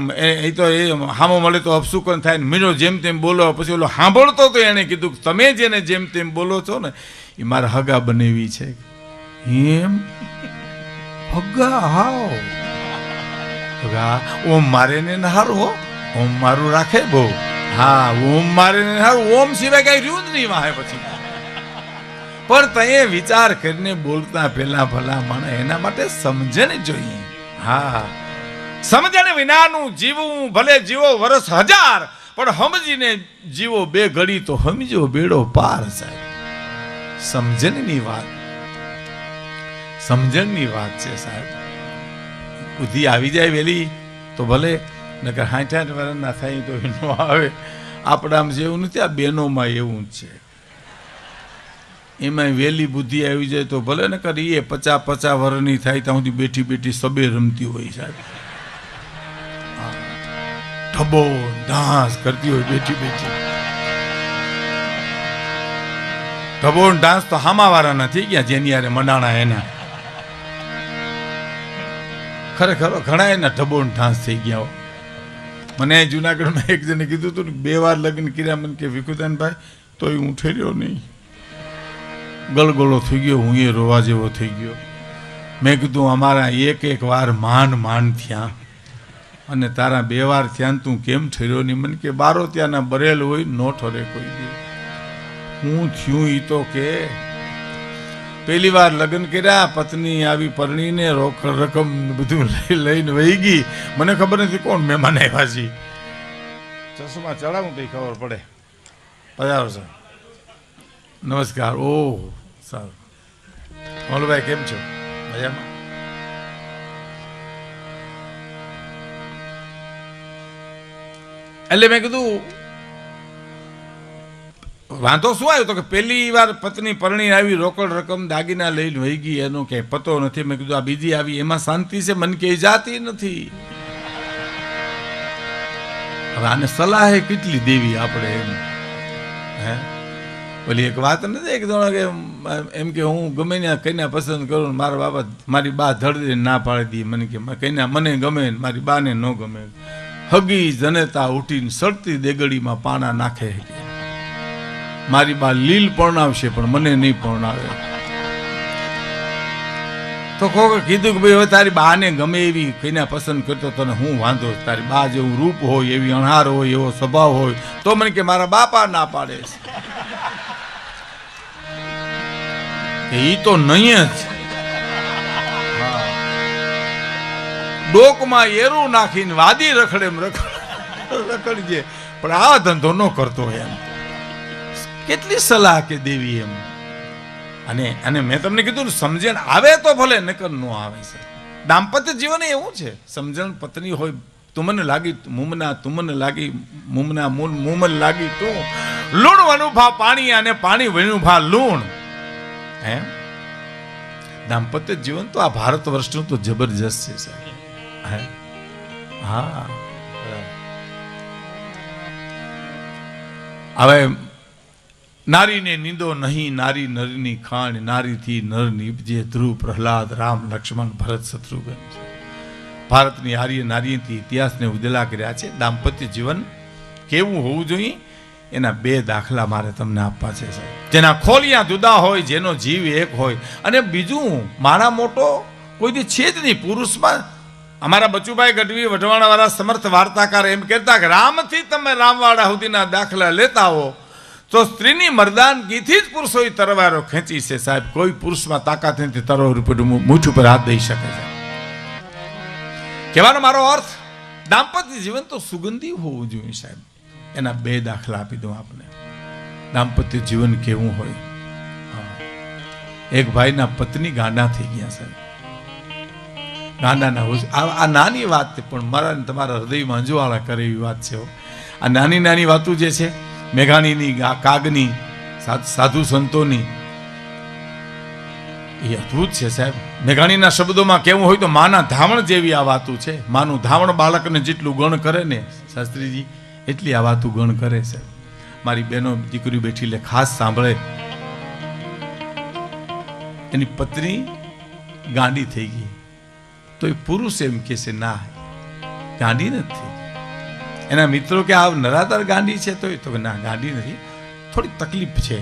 એ તો એ હામો મળે તો અપસુકન થાય ને મીનો જેમ તેમ બોલો. પછી ઓલો સાંભળતો તો એને કીધું તમે જેને જેમ તેમ બોલો છો ને એ મારા હગા બનેવી છે. એમ હગા? હાવ હગા. ઓમ મારે ને હારું હો, ઓમ મારું રાખે બહુ. હા, ઓમ મારે ને હારું. ઓમ સિવાય કઈ રહ્યું જ નહીં વાહે પછી. પણ તએ વિચાર કરીને બોલતા પેલા ભલા માણે એના માટે સમજણ જોઈએ. હા, સમજણ વિનાનું જીવવું ભલે જીવો વર્ષ 1000, પણ સમજીને જીવો 2 ઘડી તો સમજો બેડો પાર સાહેબ. સમજણની વાત, સમજણની વાત છે સાહેબ. બુદ્ધિ આવી જાય વેલી તો ભલે, નકર 60 વર્ષના થાય તો એનો આવે. આપણામાં જેવું નથી, આ બહેનોમાં એવું જ છે. એમાં વેલી બુદ્ધિ આવી જાય તો ભલે, ને કરી એ 50 વર્ષની થાય ત્યાં સુધી બેઠી બેઠી સબે રમતી હોય સાહેબ. ઢબો ડાન્સ કરતી હોય બેઠી બેઠી. ઢબોન ડાન્સ તો હામાવાળાના થઈ ગયા, જેની યારે મંડાણા એના. ખરેખર ઘણા એના ઢબોન ડાન્સ થઈ ગયા. મને જુનાગઢમાં એક જણે કીધું હતું ને 2 વાર લગ્ન કર્યા. મને કે વિકુદાનભાઈ તોય હું ઠેર્યો નહીં, ગળગળો થઈ ગયો, હું એ રોવા જેવો થઈ ગયો. મેં કીધું અમારા એક વાર માંડ થયા અને તારા 2 વાર થયા તું કેમ ઠર્યો નહીં? મને કે બારો ત્યાંના બરેલ હોય નો ઠરે કોઈ દી. હું થયું ઈ તો કે પહેલી વાર લગ્ન કર્યા, પત્ની આવી પરણીને રોકડ રકમ બધું લઈને વહી ગઈ. મને ખબર નથી કોણ મહેમાન આવ્યા છે. ચશ્મા ચડાવું તો ખબર પડે. પધારો સર, નમસ્કાર. ઓહ સારું. મોલભાઈ કેમ છો? મજામાં? એટલે મેં કીધું વાંધો શું આવ્યો? તો કે પહેલી વાર પત્ની પરણી આવી, રોકડ રકમ દાગીના લઈને વહી ગઈ, એનો ક્યાંય પતો નથી. મેં કીધું આ બીજી આવી એમાં શાંતિ છે? મને કે જાતી નથી. હવે આને સલાહ કેટલી દેવી આપણે? એમ હે ઓલી એક વાત નથી, એક જણા કે એમ કે હું ગમે ને કન્યા પસંદ કરું, મારા બાબા મારી બા ધડે ના પાડી દી. મને કે કન્યા મને ગમે, મારી બાને ન ગમે. હગી જનેતા ઉઠીને સડતી દેગડીમાં પાણા નાખે. મારી બા લીલ પરણાવશે પણ મને નહીં પરણાવે. તો કોકે કીધું કે ભાઈ હવે તારી બાને ગમે એવી કન્યા પસંદ કરતો તને હું વાંધો? તારી બા જેવું રૂપ હોય, એવી અણહાર હોય, એવો સ્વભાવ હોય તો મને કે મારા બાપા ના પાડે છે. ઈ તો નહીં જ. ડોકમાં એરું નાખીને વાદી રખડે રખડજે, પણ આ ધંધો ન કરતો એમ. કેટલી સલાહ કે દેવી એમ. અને મેં તમને કીધું સમજણ આવે તો ભલે, નકર ન આવે છે. દાંપત્ય જીવન એવું છે. સમજણ પત્ની હોય, તુમને લાગી મુમના, તુમને લાગી મુમના, મુમન લાગી તું. લૂણ વનુભા પાણી અને પાણી વનુભા લૂણ. હે દાંપત્ય જીવન તો આ ભારત વર્ષનું તો જબરજસ્ત છે સાહેબ. હા હવે નારીને નિંદો નહીં, નારી નરની ખાણ, નારીથી નર નીપજે. ધ્રુવ પ્રહલાદ, રામ લક્ષ્મણ ભરત શત્રુઘ્ન. ભારતની આર્ય નારીથી ઇતિહાસને ઉજળા કર્યા છે. દાંપત્ય જીવન કેવું હોવું જોઈએ એના 2 દાખલા મારે તમને આપવા છે સાહેબ. જેના ખોલિયા જુદા હોય, જેનો જીવ એક હોય. અને બીજું માણા મોટો કોઈ દી છે જ નહીં પુરુષમાં. અમારા બચુભાઈ ગઢવી વઢવાણા વાળા સમર્થ વાર્તાકાર એમ કહેતા કે રામથી તમે રામવાડા સુધીના દાખલા લેતા હો તો સ્ત્રીની મર્દાનગીથી જ પુરુષોએ તરવારો ખેંચી છે સાહેબ. કોઈ પુરુષમાં તાકાત નથી તરવાર ઉપર મૂઠ ઉપર હાથ દઈ શકે છે. કહેવાનો મારો અર્થ દાંપત્ય જીવન તો સુગંધી હોવું જોઈએ સાહેબ. એના 2 દાખલા આપી દઉં આપને. દાંપત્ય જીવન કેવું હોય? એક ભાઈના પત્ની ગાંડા થઈ ગયા સાહેબ. ગાંડાના આ નાની વાત છે પણ મારા તમારા હૃદયમાં અંજવાળા કરે એવી વાત છે. આ નાની નાની વાતો જે છે મેઘાણીની, કાગની, સાધુ સંતોની, એ અદ્ભુત છે સાહેબ. મેઘાણીના શબ્દોમાં કેવું હોય તો માના ધાવણ જેવી આ વાતો છે. માનું ધાવણ બાળકને જેટલું ગણ કરે ને શાસ્ત્રીજી, એટલી આ વાતો ગણ કરે સાહેબ. મારી બહેનો દીકરી બેઠી લે ખાસ સાંભળે. એની પત્ની ગાંડી થઈ ગઈ તો એ પુરુષ એમ કે છે ના ગાંડી નથી. એના મિત્રો કે આ નરાધાર ગાંડી છે તો કે ના ગાંડી નથી, થોડી તકલીફ છે.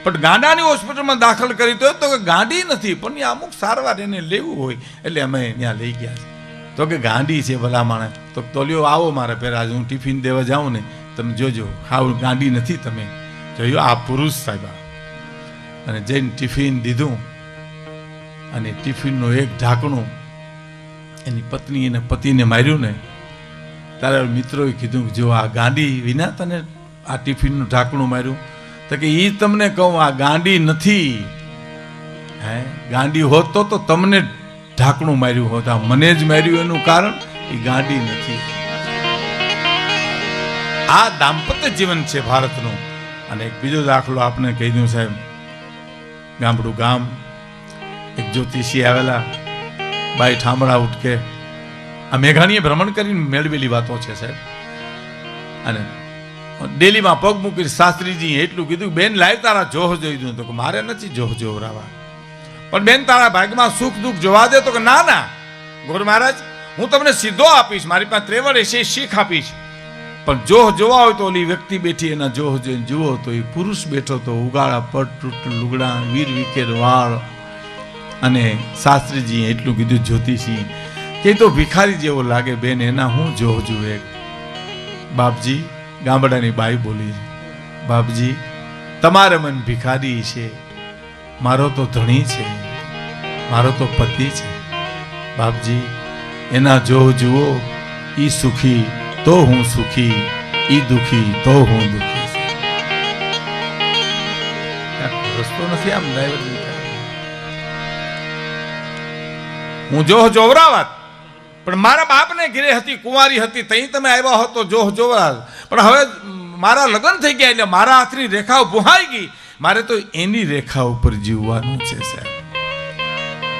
પણ ગાંડાની હોસ્પિટલમાં દાખલ કરી તો કે ગાંડી નથી પણ અમુક સારવાર એને લેવું હોય એટલે અમે ત્યાં લઈ ગયા. તો કે ગાંડી છે ભલા માણસ. તો લ્યો આવો મારા પેલા હું ટિફિન દેવા જાઉં ને તમે જોજો ખાવ ગાંડી નથી. તમે જોયું આ પુરુષ સાહેબ. અને જઈને ટિફિન દીધું અને ટિફિનનું એક ઢાંકણું એની પત્ની એને પતિને માર્યું ને તારા મિત્રોએ કીધું જો આ ગાંડી વિના તને આ ટિફિનનું ઢાંકણું માર્યું. તો કે એ તમને કહું આ ગાંડી નથી. હે ગાંડી હોત તો તમને ઢાંકણું માર્યું હોત. આ મને જ માર્યું એનું કારણ એ ગાંડી નથી. આ દાંપત્ય જીવન છે ભારતનું. અને એક બીજો દાખલો આપને કહી દઉં સાહેબ. ગામડું ગામ એક જ્યોતિષી આવેલા, બાઈ ઠામડા ઉઠકે. આ મેઘાણીએ ભ્રમણ કરીને મેળવેલી વાતો છે સાહેબ. અને ડેલીમાં પગ મૂકી શાસ્ત્રીજી એટલું કીધું, બેન લાવ તારા જોહ જોઈ દઉં. તો કે મારે નથી જોહ જોવરાવા, પણ બેન તારા ભાગમાં સુખ દુઃખ જોવા દે. તો કે ના ના ગોર મહારાજ, હું તમને સીધો આપીશ, મારી પાસે ત્રેવડ હશે શીખ આપીશ, પણ જોહ જોવા હોય તો ઓલી વ્યક્તિ બેઠી એના જોહ જોઈને જુઓ તો એ પુરુષ બેઠો તો ઉગાડા પટ તૂટ લુગડા વીર વિકેર વાળ. અને શાસ્ત્રીજી એટલું કીધું જ્યોતિષી કે તો ભિખારી જેવો લાગે બેન, એના હું જોહ જુએ. બાપજી ગામડાની બાઈ બોલી, બાપજી તમારે મન ભિખારી છે, મારો તો ધણી છે, મારો તો પતિ છે. બાપજી એના જોહ જુઓ, ઈ સુખી તો હું સુખી, ઈ દુખી તો હું દુખી. રસ્તો નથી આમ ડ્રાઈવર, હું જોહ જોવરાવત, પણ મારા બાપને ઘરે હતી, કુંવારી હતી, તઈ તમે આવ્યા હો તો જોહ જોવરાવ. પણ હવે મારા લગ્ન થઈ ગયા એટલે મારા હાથની રેખાઓ ભૂહાઈ ગઈ, મારે તો એની રેખા ઉપર જીવવાનું છે સાહેબ.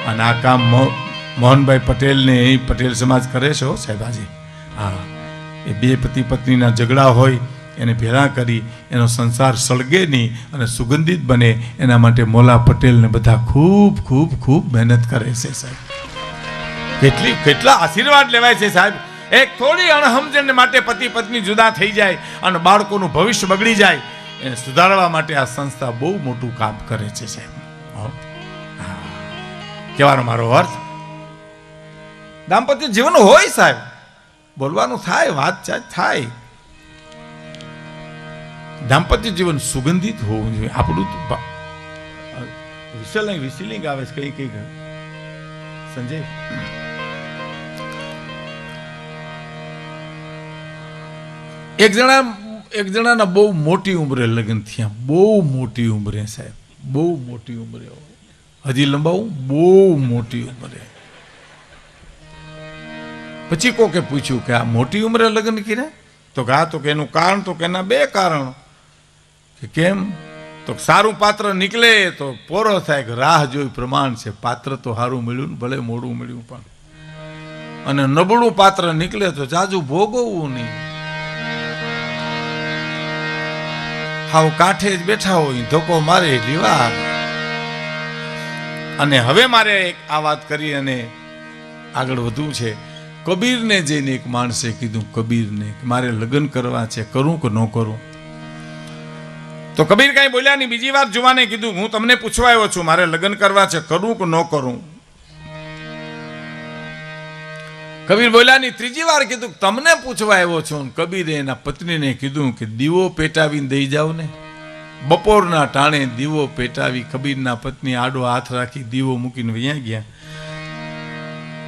અને આ કામ મોહનભાઈ પટેલ ને એ પટેલ સમાજ કરે છે સાહેબ આજે. હા, એ બે પતિ પત્નીના ઝઘડા હોય એને ભેળા કરી એનો સંસાર સળગે નહીં અને સુગંધિત બને, એના માટે મોલા પટેલ ને બધા ખૂબ ખૂબ ખૂબ મહેનત કરે છે સાહેબ. કેટલા આશીર્વાદ લેવાય છે સાહેબ. એક થોડી અણહમજણ માટે પતિ પત્ની જુદા થઈ જાય અને બાળકોનું ભવિષ્ય બગડી જાય, એને સુધારવા માટે આ સંસ્થા બહુ મોટું કામ કરે છે સાહેબ. કહેવાનો મારો અર્થ, દાંપત્ય જીવન હોય સાહેબ, બોલવાનું થાય, વાતચાત થાય, દાંપત્ય જીવન સુગંધિત હોવું જોઈએ. આપણું વિસલિંગ આવે છે કઈ કઈ સંજય. એક જણાના બહુ મોટી ઉંમરે લગ્ન થયા, બહુ મોટી ઉંમરે સાહેબ, બહુ મોટી ઉંમરે. હજી લંબાવું, બહુ મોટી ઉંમરે. પછી કોકે પૂછ્યું કે આ મોટી ઉંમરે લગ્ન કર્યા? તો કે હા, તો કે એનું કારણ, તો કે એના બે કારણ. કે કેમ? તો સારું પાત્ર નીકળે તો પોરો થાય, કે રાહ જોઈ પ્રમાણ છે, પાત્ર તો સારું મળ્યું ને ભલે મોડું મળ્યું પણ, અને નબળું પાત્ર નીકળે તો જાજુ ભોગવવું નહીં. હાવ કાંઠે જ બેઠા હોય, ધોકો મારે એટલી વાર. અને હવે મારે આ વાત કરી અને આગળ વધવું છે. કબીરને જઈને એક માણસે કીધું, કબીરને મારે લગ્ન કરવા છે, કરું કે ન કરું? તો કબીર કઈ બોલ્યા નહીં. બીજી વાર જુવાને કીધું, હું તમને પૂછવા આવ્યો છું, મારે લગ્ન કરવા છે, કરું કે ન કરું? કબીર બોલ્યા નહીં. ત્રીજી વાર કીધું, તમને પૂછવા આવ્યો છું. કબીરે એના પત્નીને કીધું કે દીવો પેટાવીને દઈ જાવ ને. બપોરના ટાણે દીવો પેટાવી કબીરના પત્ની આડો હાથ રાખી દીવો મૂકીને વયા ગયા.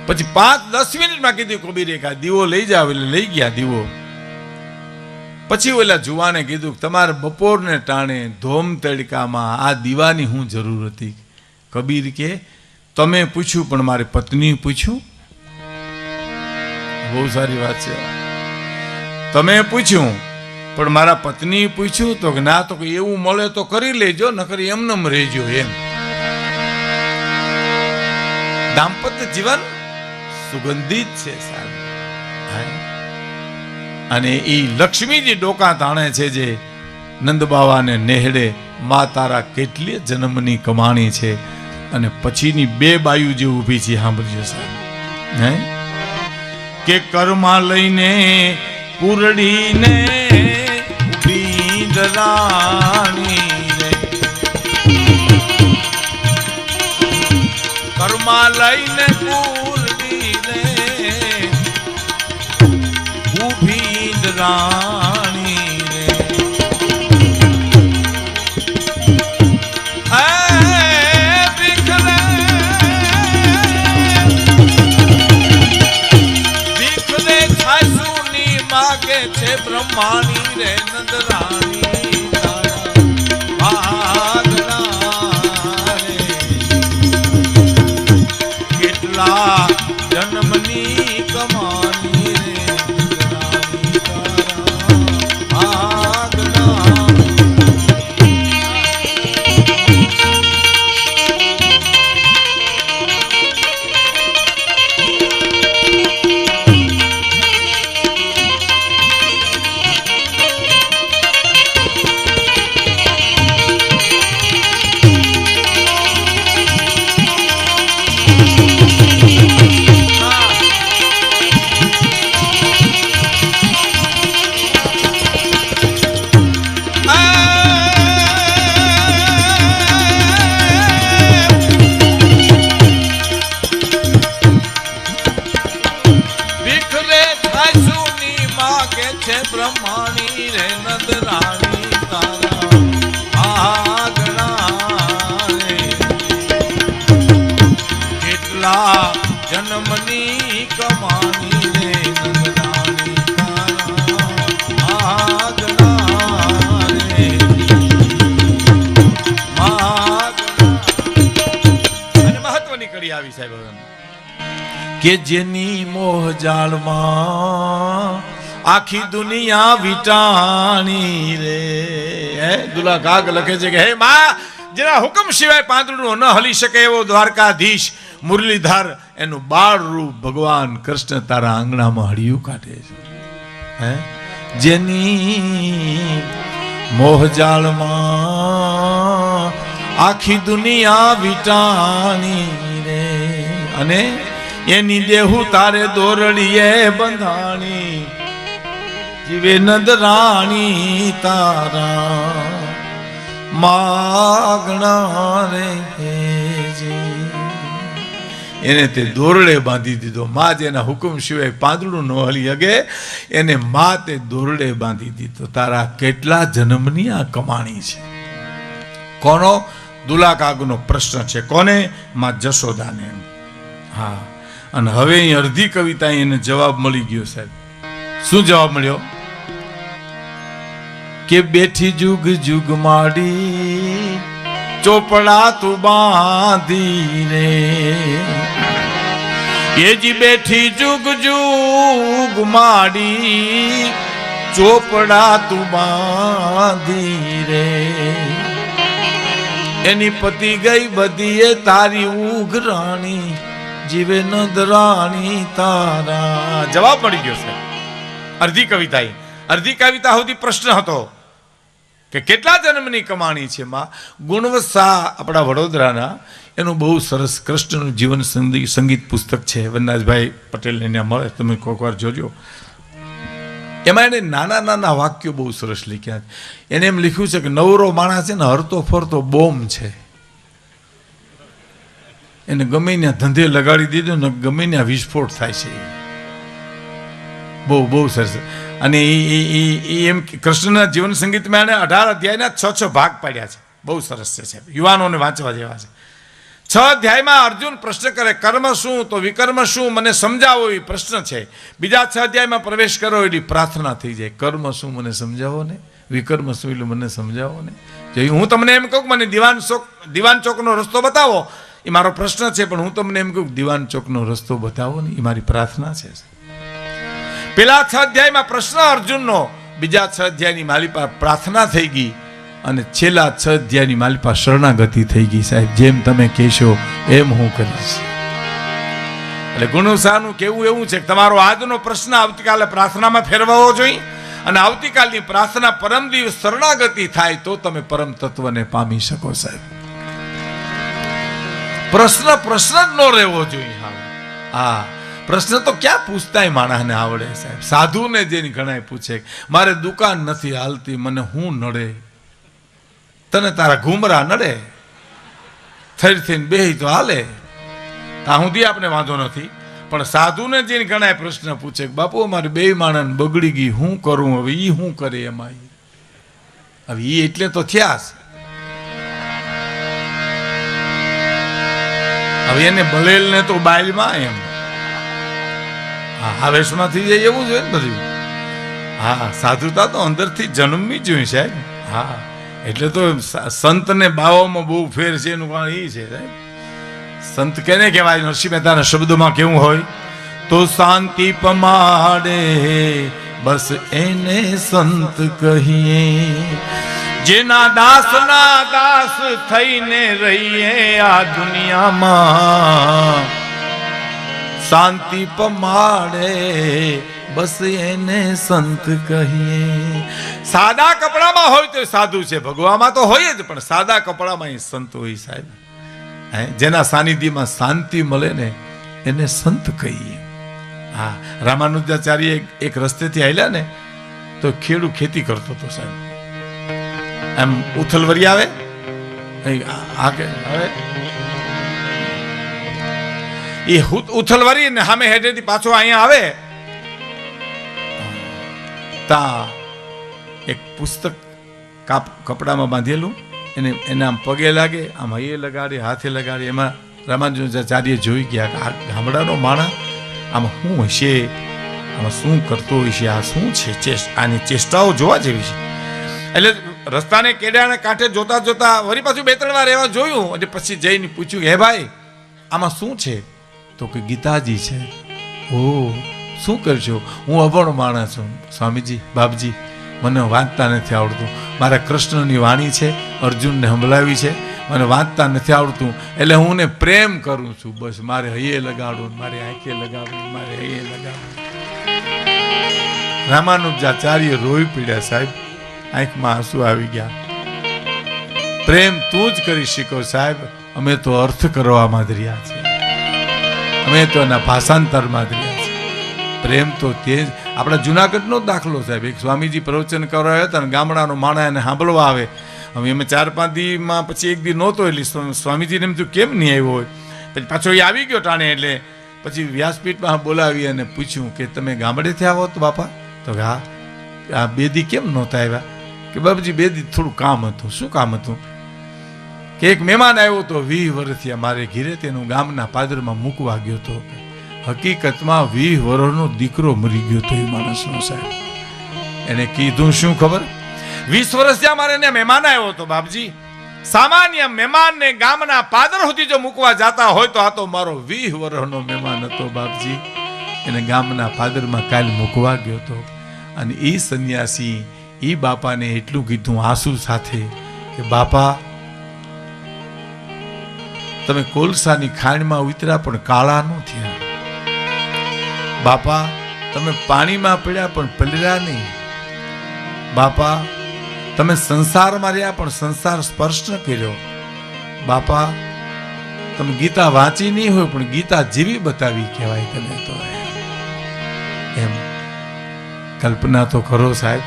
પછી 5-10 મિનિટમાં કીધું કબીરે કે દીવો લઈ જાવ, એટલે લઈ ગયા દીવો. પછી ઓલા જુવાને કીધું, તમારે બપોરને ટાણે ધોમ તડકામાં આ દીવાની હું જરૂર હતી? કબીર કે તમે પૂછ્યું પણ મારી પત્ની પૂછ્યું. બહુ સારી વાત છે. તમે પૂછ્યું પણ મારા પત્ની પૂછ્યું? તો કે ના, તો કે એવું મળે તો કરી લેજો, નકર એમનેમ રહેજો એમ. દાંપત્ય જીવન સુગંધિત છે સાહેબ. અને એ લક્ષ્મીજી ડોકા તાણે છે જે નંદ બાવાને નેહડે, મા તારા કેટલી જન્મની કમાણી છે. અને પછીની બે બાયુ જે ઊભી છે સાંભળજો સાહેબ. હે કે કર્મા લઈને પૂરડીને ઊભી દરાણી રે, કર્મા લઈને પૂરડીને ઊભી દરાણી રે. છે બ્રહ્માણી રે નંદરાણી કેટલા જન્મની કમાની રે રમાણી રે નંદરાણી તારા આગણા રે કેટલા જન્મની કમાણી રે નંદરાણી તારા આગણા રે અને મહત્વની કડી આવી સાહેબ કે જેની મોહ જાળમાં આખી દુનિયા વિટાણી રે હે દુલા કાગ લખે છે કે હે માં જેના હુકમ સિવાય પાંદડું ન હલી શકે એવો દ્વારકાધીશ મુરલીધર એનું બાળ રૂપ ભગવાન કૃષ્ણ તારા આંગણામાં હળિયું કાઢે છે હે જેની મોહ જાળમાં આખી દુનિયા વિટાણી રે અને એની દેહુ તારે દોરડીએ બંધાણી જીવે નંદરાણી તારા માગણા રે એને તે દોરડે બાંધી દીધો. માં જેના હુકમ સિવાય પાંદડું ન હલી હગે એને માં તે દોરડે બાંધી દીધો. તારા કેટલા જન્મની આ કમાણી છે. કોનો? દુલાકાગનો પ્રશ્ન છે. કોને? માં જશોદાને. હા, અને હવે અહીં અડધી કવિતા એને જવાબ મળી ગયો સાહેબ. શું જવાબ મળ્યો? કે બેઠી જુગ જુગ માડી ચોપડા તું બાંધી રે એજી બેઠી જુગ જુગ માડી ચોપડા તું બાંધી રે એની પતિ ગઈ બધીએ તારી ઉઘરાણી જીવે નંદરાણી તારા. જવાબ મળી ગયો છે. અડધી કવિતા અડધી કવિતા સુધી પ્રશ્ન હતો કે કેટલા જન્મની કમાણી છે માં. ગુણવંત શાહ આપણા વડોદરાના એનું બહુ સરસ કૃષ્ણનું જીવન સંગીત પુસ્તક છે. વનરાજભાઈ પટેલને ત્યાં મળે, તમે કોઈક વાર જોજો. એમાં એને નાના નાના વાક્યો બહુ સરસ લખ્યા. એને એમ લખ્યું છે કે નવરો માણસ છે ને હરતો ફરતો બોમ્બ છે. એને ગમે ત્યાં ધંધે લગાડી દીધો ને ગમે ત્યાં વિસ્ફોટ થાય છે. બહુ બહુ સરસ. અને એ એમ કૃષ્ણના જીવન સંગીતમાં એને 18 અધ્યાયના 6 ભાગ પાડ્યા છે. બહુ સરસ છે સાહેબ, યુવાનોને વાંચવા જેવા છે. 6 અધ્યાયમાં અર્જુન પ્રશ્ન કરે કર્મ શું તો વિકર્મ શું મને સમજાવો એ પ્રશ્ન છે. બીજા 6 અધ્યાયમાં પ્રવેશ કરો એટલે પ્રાર્થના થઈ જાય. કર્મ શું મને સમજાવો ને, વિકર્મ શું એટલે મને સમજાવો ને. જો હું તમને એમ કહું મને દિવાન ચોકનો રસ્તો બતાવો એ મારો પ્રશ્ન છે, પણ હું તમને એમ કહું દિવાન ચોકનો રસ્તો બતાવો ને એ મારી પ્રાર્થના છે. પેલા 6 અધ્યાયમાં પ્રશ્ન અર્જુનનો, બીજા 6 અધ્યાયની મારી પાસે પ્રાર્થના થઈ ગઈ અને છેલ્લા 6 અધ્યાયની મારી પાસે શરણાગતિ થઈ ગઈ. સાહેબ જેમ તમે કહેશો એમ હું કરીશ. એટલે ગુણવંતનું કેવું એવું છે કે તમારો આજનો પ્રશ્ન આવતીકાલે પ્રાર્થનામાં ફેરવવો જોઈએ અને આવતીકાલની પ્રાર્થના પરમ દિવસ શરણાગતિ થાય તો તમે પરમ તત્વને પામી શકો. સાહેબ પ્રશ્ન જ ન રહેવો જોઈએ. હા, પ્રશ્ન તો ક્યાં પૂછતાય માણસને આવડે સાહેબ. સાધુને જેને ઘણા પૂછે મારે દુકાન નથી હાલતી મને હું નડે, તને તારા ઘુમરા નડે, થઈ થઈને બેહી તો હાલે, ત્યાં સુધી આપણે વાંધો નથી. પણ સાધુને જેને ઘણા પ્રશ્ન પૂછે બાપુ અમારે બે માણસ બગડી ગઈ હું કરું, હવે ઈ શું કરે એમાં, હવે ઈ એટલે તો થયા છે. હવે એને બલેલ ને તો બાયલમાં એમ આવેશમાં થઈ જાય એવું જોઈએ ને બધું. હા, સાધુતા તો અંદરથી જન્મવી જોઈએ સાહેબ. હા, એટલે તો સંત ને બાવામાં બહુ ફેર છે. એનું કારણ એ છે સાહેબ, સંત કેને કહેવાય? નરસિંહ મહેતાના શબ્દોમાં કેવું હોય તો શાંતિ પમાડે બસ એને સંત કહીએ, જેના દાસના દાસ થઈને રહીએ આ દુનિયામાં, શાંતિ પમાડે બસ એને સંત કહીએ. સાદા કપડામાં હોય તો સાધુ છે, ભગવામાં તો હોય જ, પણ સાદા કપડામાં એ સંત હોય સાહેબ. જેના સાનિધ્યમાં શાંતિ મળે ને એને સંત કહીએ. હા, રામાનુજાચાર્ય એક રસ્તેથી આવેલા ને તો ખેડૂત ખેતી કરતો હતો સાહેબ. એમ ઉથલવરી આવે હવે એ ઉથલવરી ને સામે હેઠેથી પાછો અહીંયા આવે ત્યાં એક પુસ્તક કપડામાં બાંધેલું, એને આમ પગે લાગે, આમ હૈયે લગાડે, હાથે લગાડે. એમાં રામાનુજાચાર્ય જોઈ ગયા કે આ ગામડાનો માણસ આમાં શું હશે, આમાં શું કરતો હશે, આ શું છે, આની ચેષ્ટાઓ જોવા જેવી છે. એટલે રસ્તાને કેડાને કાંઠે જોતા જોતા વળી પાછું 2-3 વાર એવા જોયું અને પછી જઈને પૂછ્યું, હે ભાઈ આમાં શું છે? તો કે ગીતાજી છે. ઓ, શું કરશો? હું અભણ માણસ છું સ્વામીજી, બાપજી, મને વાંચતા નથી આવડતું. મારા કૃષ્ણની વાણી છે, અર્જુનને સંભળાવી છે, મને વાંચતા નથી આવડતું, એટલે હું ને પ્રેમ કરું છું. બસ મારે હૈયે લગાડું, મારે આંખે લગાડું, મારે હૈયે લગાડું. રામાનુજાચાર્ય રોઈ પડ્યા સાહેબ, આંખમાં આંસુ આવી ગયા. પ્રેમ તું જ કરી શીખો સાહેબ, અમે તો અર્થ કરવામાં જ રહ્યા છીએ, અમે તો એના ભાષાંતરમાં જ રહ્યા છીએ. પ્રેમ તો તે જ. આપણા જુનાગઢનો જ દાખલો સાહેબ, એક સ્વામીજી પ્રવચન કરાવ્યા હતા ને ગામડાનો માણસ એને સાંભળવા આવે. હવે અમે 4-5 દીમાં પછી એક દી નહોતો, એટલે સ્વામીજીને એમ થયું કેમ નહીં આવ્યો હોય. પછી પાછો એ આવી ગયો ટાણે, એટલે પછી વ્યાસપીઠમાં બોલાવી અને પૂછ્યું કે તમે ગામડેથી આવો તો બાપા? તો હા. આ 2 દી કેમ નહોતા આવ્યા? કે બાપજી 2 દી થોડું કામ હતું. શું કામ હતું? કે એક મહેમાન આવ્યો તો 20 વર્ષથી અમારે ઘીરે, તેનું ગામના પાદરમાં મૂકવા ગયો હતો. હકીકતમાં 20 વર્ષનો દીકરો મરી ગયો હતો એ માણસનો સાહેબ. એને કીધું શું ખબર? 20 વર્ષથી અમારે એને મહેમાન આવ્યો હતો બાપજી. સામાન્ય મહેમાનને ગામના પાદર સુધી જો મૂકવા જતા હોય તો આ તો મારો 20 વર્ષનો મહેમાન હતો બાપજી. એને ગામના પાદરમાં કાલ મૂકવા ગયો હતો. અને એ સંન્યાસી એ બાપાને એટલું કીધું આંસુ સાથે કે બાપા તમે કોલસાની ખાણમાં ઉતર્યા પણ કાળા ન થયા. બાપા તમે પાણીમાં પડ્યા પણ પલળ્યા નહીં. બાપા તમે સંસારમાં રહ્યા પણ સંસાર સ્પર્શ ન કર્યો. બાપા તમે ગીતા વાંચી નહીં હોય પણ ગીતા જીવી બતાવી કહેવાય તમે તો. એમ કલ્પના તો કરો સાહેબ.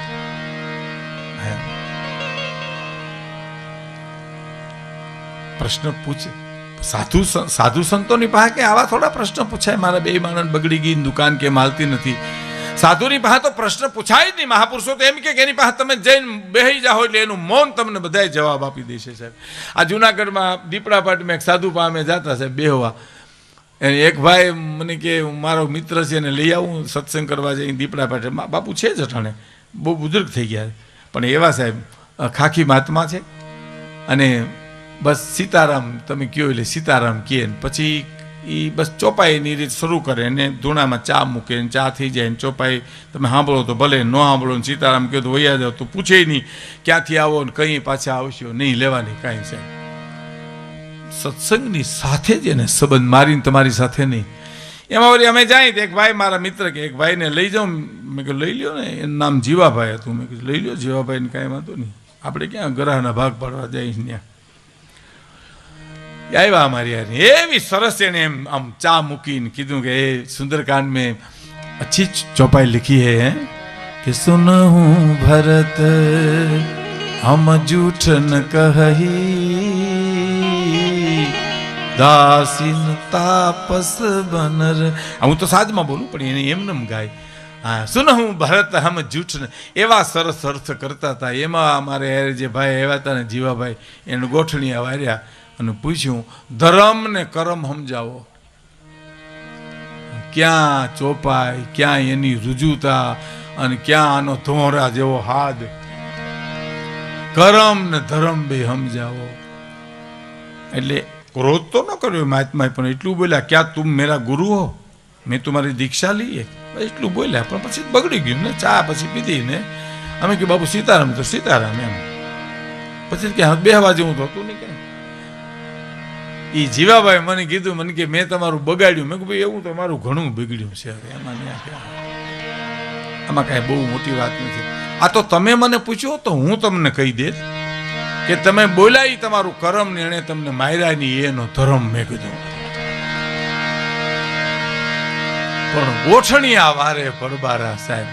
પ્રશ્ન પૂછે સાધુ સંતોની પાસે કે આવા થોડા પ્રશ્ન પૂછાય? મારા 2 માણસ બગડી ગઈ, દુકાન કેમ હાલતી નથી? સાધુની પાસે તો પ્રશ્ન પૂછાય જ નહીં. મહાપુરુષો તો એમ કે એની પાસે તમે જઈને બેહી જાઓ એટલે એનું મૌન તમને બધાય જવાબ આપી દેશે સાહેબ. આ જુનાગઢમાં દીપડા પાટીમાં એક સાધુ પાસે જતા સાહેબ બેહવા. એક ભાઈ મને કે મારો મિત્ર છે એને લઈ આવું સત્સંગ કરવા જઈને દીપડા પાટે. બાપુ છે જ અટાણે, બહુ બુઝુર્ગ થઈ ગયા પણ એવા સાહેબ ખાખી મહાત્મા છે. અને બસ સીતારામ તમે કયો એટલે સીતારામ કહે. પછી એ બસ ચોપાઈની રીત શરૂ કરે ને ધૂણામાં ચા મૂકે ને ચા થઈ જાય ને ચોપાઈ તમે સાંભળો તો ભલે, ન સાંભળો ને સીતારામ કહો તો વૈયા જાઓ તો પૂછે નહીં ક્યાંથી આવો ને કંઈ પાછા આવશો નહીં લેવાની કાંઈ સાહેબ. સત્સંગની સાથે જ એને સંબંધ, મારીને તમારી સાથે નહીં. એમાં વળી અમે જાય તો એક ભાઈ મારા મિત્ર કે એક ભાઈને લઈ જાઉં. મેં કહ્યું લઈ લ્યો ને, એનું નામ જીવાભાઈ હતું. મેં કીધું લઈ લ્યો જીવાભાઈને કાંઈ વાંધો નહીં, આપણે ક્યાં ગ્રહના ભાગ પાડવા જઈએ ત્યાં. આવ્યા અમારી યાર એવી સરસ એને એમ આમ ચા મૂકીને કીધું કે એ સુંદરકાंड में अच्छी चौपाई लिखी है कि सुन हूँ भरत हम झूठ न कही दासीन तापस बनर. હું તો સાદમાં બોલું પણ એને એમને ગાય. હા, સુન હું ભરત હમ જૂઠ ને, એવા સરસ અર્થ કરતા હતા. એમાં અમારે જે ભાઈ આવ્યા હતા ને જીવાભાઈ, એને ગોઠણી વાર્યા અને પૂછ્યું ધર્મ ને કરમ સમજાવો. ક્યાં ચોપાઈ, ક્યાં એની રુજુતા અને ક્યાં આનો ધોરા જેવો હાથ. કરમ ને ધર્મ બે સમજાવો. એટલે ક્રોધ તો ન કર્યો મહાત્માએ, પણ એટલું બોલ્યા ક્યાં તુમ મેરા ગુરુ હો, મેં તમારી દીક્ષા લઈએ, એટલું બોલ્યા. પણ પછી બગડી ગયું ને, ચા પછી પીધી ને અમે કે બાપુ સીતારામ તો સીતારામ એમ. પછી કે બેહવા જેવું તો હતું નહીં કઈ. એ જીવાભાઈ મને કીધું, મને કે મેં તમારું બગાડ્યું. મેં કહ્યું ભાઈ એવું તો મારું ઘણું બગડ્યું છે. એમાં આમાં કાંઈ બહુ મોટી વાત નથી. આ તો તમે મને પૂછ્યો તો હું તમને કહી દે કે તમે બોલાય તમારું કરમ ને એને તમને માર્યા ની એનો ધર્મ. મેં કીધું પણ ગોઠણિયા વારે પરબારા સાહેબ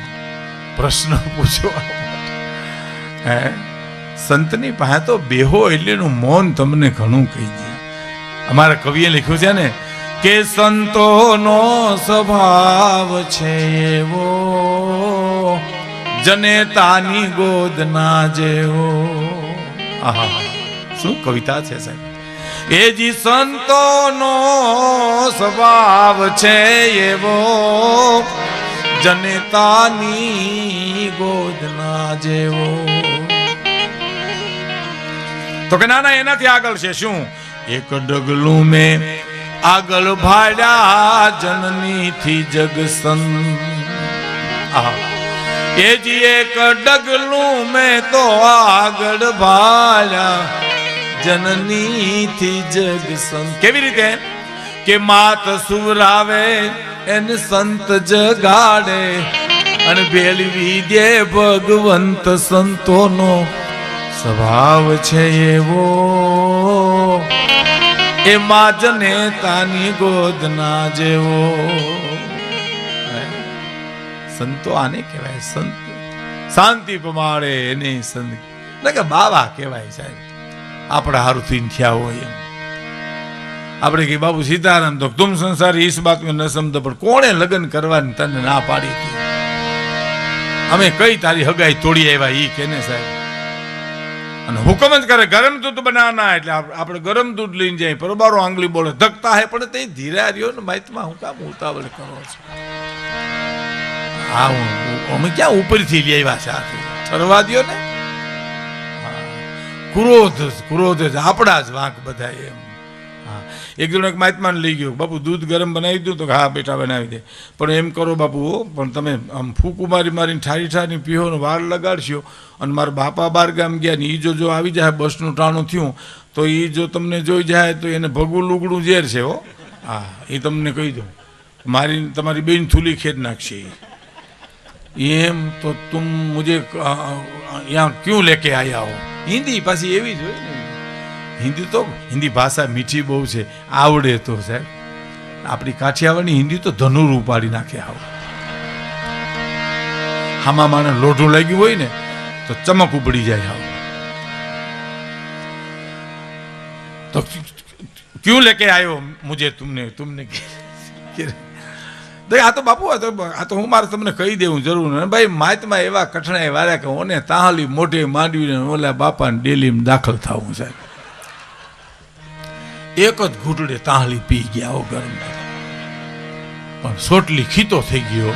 પ્રશ્ન પૂછવા. સંતની પાસે તો બેહો એટલે એનું મૌન તમને ઘણું કહી દે. અમારા કવિએ લખ્યું છે ને કે સંતોનો સ્વભાવ છે એવો જનેતાની ગોદના જેવો. આહા, શું કવિતા છે સાહેબ. એ જી સંતોનો સ્વભાવ છે એવો, જનેતાની ગોદના જેવો. તો કે ના ના, એનાથી આગળ છે શું? એક ડગલું મેં આગળ ભાડ્યા જનની થી જગસન. એ જી એક ડગલું મેં તો આગળ ભાડ્યા જનની થી જગસન. કેવી રીતે? કે માત સુરાવે એને સંત જગાડે, અને ભેળવી દે ભગવંત સંતોનો સ્વભાવ છે એવો, એ માં જનેતાની ગોદના જેવો. સંતો આને કહેવાય સંત. શાંતિ પમાડે એને સંત એટલે કે બાવા કહેવાય સાહેબ. આપણા હારું થઈને થયા હોય એમ. આપણે કે બાબુ સીતારામ તો તુમ સંસારી ઇસ બાત મેં ન સમજો, પણ કોણે લગ્ન કરવાની તને ના પાડી હતી? અમે કઈ તારી હગાઈ તોડી આવ્યા ઈ કેને સાહેબ. અને હુકમ જ કરે ગરમ દૂધ બનાવના, એટલે આપણે ગરમ દૂધ લઈને જાય. પરબારો આંગળી બોલે ધકતા હે, પણ તે ધીરા રહ્યો ને બાઈતમાં હું કામ ઉતાવળ કરો છો? હા, અમે ક્યાં ઉપરથી લઈ આવ્યા છે? ઠરવા દો ને. ક્રોધ જ આપણા જ વાંક બધા એમ. હા, એક જણ એક મહાત્માને લઈ ગયો, બાપુ દૂધ ગરમ બનાવી દઉં? તો હા બેટા બનાવી દે, પણ એમ કરો બાપુ, પણ તમે આમ ફૂકું મારીને ઠારી ઠારી પીવો ને વાર લગાડશો, અને મારા બાપા બાર ગામ ગયા ને એ જો આવી જાય, બસનું ટાણું થયું, તો એ જો તમને જોઈ જાય તો એને ભગવું લુગડું ઝેર છે હો. હા, એ તમને કહી દઉં, મારી તમારી બેન થૂલી ખેદ નાખશે એમ. તો તુમ મુझे यहाँ क्यों लेके आया हो? હિન્દી પાછી એવી જ હોય ને. હિન્દી તો હિન્દી ભાષા મીઠી બહુ છે, આવડે તો સાહેબ. આપણી કાઠિયાવાડની હિન્દી તો ધનુર ઉપાડી નાખે. આવ હામાં માને લોઢું લાગ્યું હોય ને તો ચમક ઉપડી જાય. આવ તો ક્યું લેકે આયો મુझे तुमने આ તો બાપુ આ તો હું મારે તમને કહી દેવું જરૂર ને ભાઈ. માતમાં એવા કઠણાઈ વાળા કે ઓને તાહલી મોઢે માંડવીને ઓલા બાપાને ડેલીમાં દાખલ થવું સાહેબ. એક જ ઘૂંટડે તાહલી પી ગયા હો ગરમ, પણ સોટલી ખીતો થઈ ગયો.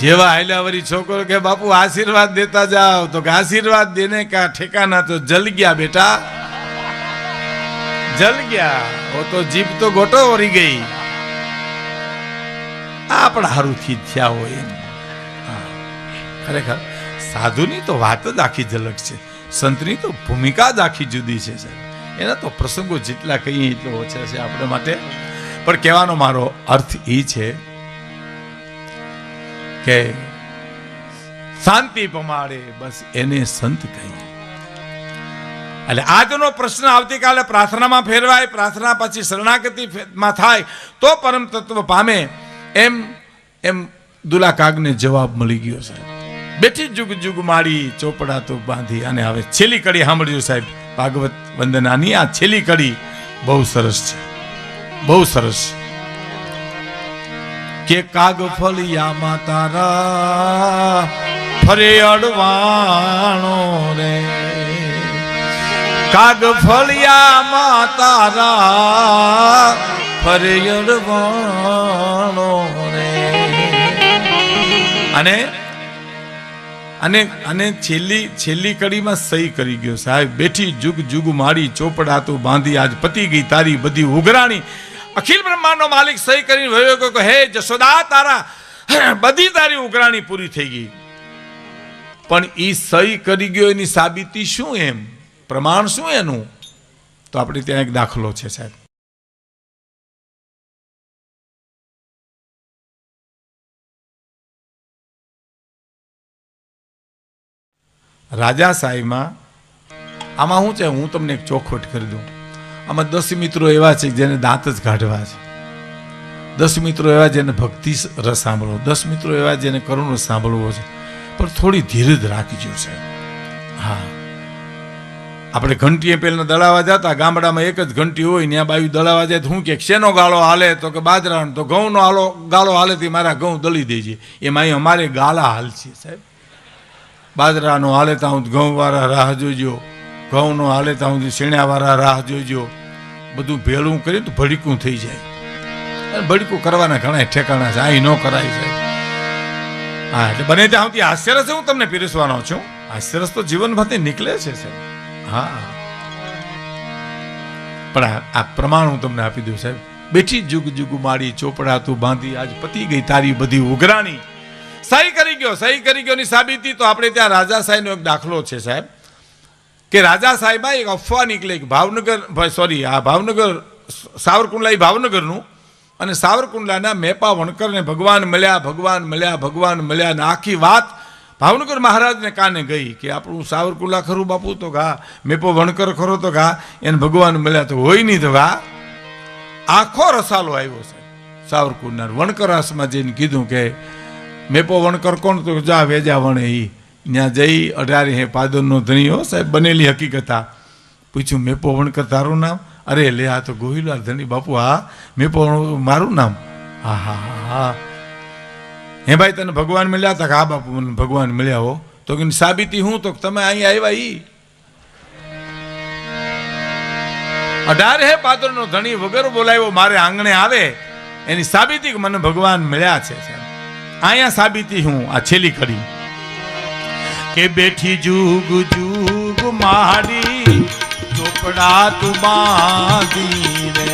જેવા હાલ્યાવરી છોકરો કે બાપુ આશીર્વાદ દેતા જાઓ, તો કે આશીર્વાદ દેને કા ઠેકાના તો જલ ગયા બેટા, જલ ગયા. वो तो जीप तो गोटो वरी गई. આપણા હારુંથી થયા હોય એમ. ખરેખર સાધુની તો વાત જ આખી ઝલક છે, સંતની તો ભૂમિકા જ આખી જુદી છે. એના તો પ્રસંગો જેટલા કહીએ એટલો ઓછા છે આપણા માટે. પણ કહેવાનો મારો અર્થ એ છે કે શાંતિ પમાડે બસ એને સંત કહીએ. એટલે આજનો પ્રશ્ન આવતીકાલે પ્રાર્થનામાં ફેરવાય, પ્રાર્થના પછી શરણાગતિમાં થાય તો પરમ તત્વ પામે. એમ દુલા કાગને જવાબ મળી ગયો સાહેબ. બેઠી જુગ જુગ માડી ચોપડા તો બાંધી. અને હવે છેલ્લી કડી સાંભળ્યું સાહેબ, ભાગવત વંદનાની આ છેલ્લી કડી બહુ સરસ છે, બહુ સરસ. કે કાગ ફળિયામાં તારા ફરે અડવાણો રે, કાગ ફળિયામાં તારા ફરે અડવાણો રે. અને છેલ્લી કડીમાં સહી કરી ગયો સાહેબ. બેઠી જુગ જુગ માડી ચોપડા તું બાંધી, આજ પતી ગઈ તારી બધી ઉઘરાણી. અખિલ બ્રહ્માંડનો માલિક સહી કરીને વયો કે હે જશોદા, તારા બધી તારી ઉઘરાણી પૂરી થઈ ગઈ. પણ ઈ સહી કરી ગયો એની સાબિતી શું, એમ પ્રમાણ શું એનું? તો આપણે ત્યાં એક દાખલો છે સાહેબ. રાજાશાહીમાં આમાં શું છે, હું તમને એક ચોખવટ કરી દઉં. આમાં 10 મિત્રો એવા છે જેને દાંત જ કાઢવા છે, 10 મિત્રો એવા જેને ભક્તિ રસ સાંભળવો, 10 મિત્રો એવા જેને કરુણ રસ સાંભળવો છે. પણ થોડી ધીરજ રાખજો સાહેબ. હા, આપણે ઘંટીએ પહેલા દળાવા જતા, ગામડામાં એક જ ઘંટી હોય, ત્યાં બાયું દળાવા જાય તો શું કે શેનો ગાળો હાલે, તો કે બાજરાનો, તો ઘઉંનો ગાળો હાલે તે મારા ઘઉં દળી દેજે. એમાં અહીં અમારે ગાળા હાલ છે સાહેબ. બાજરાનો હાલે ત્યાં ઘઉંવાળા રાહ જોજો, ઘઉંનો હાલે ત્યાં શેણાવાળા રાહ જોજો. બધું ભેળું કરી તો ભડીકું થઈ જાય. ભડીકું કરવાના ઘણા ઠેકાણા છે, અહીં ન કરાય સાહેબ. હા, એટલે બને ત્યાં સુધી હાસ્યરસ હું તમને પીરસવાનો છું. હાસ્યરસ તો જીવનમાંથી નીકળે છે સાહેબ. હા, પણ આ પ્રમાણ હું તમને આપી દઉં સાહેબ. બેઠી જુગ જુગ માડી ચોપડા તું બાંધી, આજ પતી ગઈ તારી બધી ઉઘરાણી. સહી કરી ગયો ની સાબિતી તો આપણે ત્યાં રાજા સાહેબનો એક દાખલો છે સાહેબ, કે રાજા સાહેબા એક અફવા નીકળે કે ભાવનગર સાવરકુંડલા ભાવનગરનું, અને સાવરકુંડલાના મેપા વણકરને ભગવાન મળ્યા ને આખી વાત ભાવનગર મહારાજને કાને ગઈ કે આપણું સાવરકુંડલા ખરું બાપુ, તો ઘા મેપો વણકર ખરો, તો ઘા એને ભગવાન મળ્યા, તો હોય નહીં, તો ઘા આખો રસાલો આવ્યો છે સાવરકુંડલા. વણકર આસમાં જઈને કીધું કે મેપો વણકર કોણ, તો જા વેજા વણે ઈ. ત્યાં જઈ 18 હે પાદરનો ધણીઓ સાહેબ બનેલી હકીકત. પૂછ્યું મેપો વણકર તારું નામ? અરે લે આ તો ગોહિલાલ ધણી બાપુ. હા, મેપો મારું નામ? હા હા હા. હે ભાઈ તને ભગવાન મળ્યા હતા? હા બાપુ મને ભગવાન મળ્યા હો. તો કે સાબિતી હું? તો તમે અહીં આવ્યા ઈ 18 હે પાદરનો ધણી વગર બોલાવ્યો મારે આંગણે આવે, એની સાબિતી કે મને ભગવાન મળ્યા છે સાહેબ. અહીંયા સાબિતી હું આ છેલ્લી કરી કે બેઠી જુગ જુગ માડી ચોપડા તું બાંધી રે.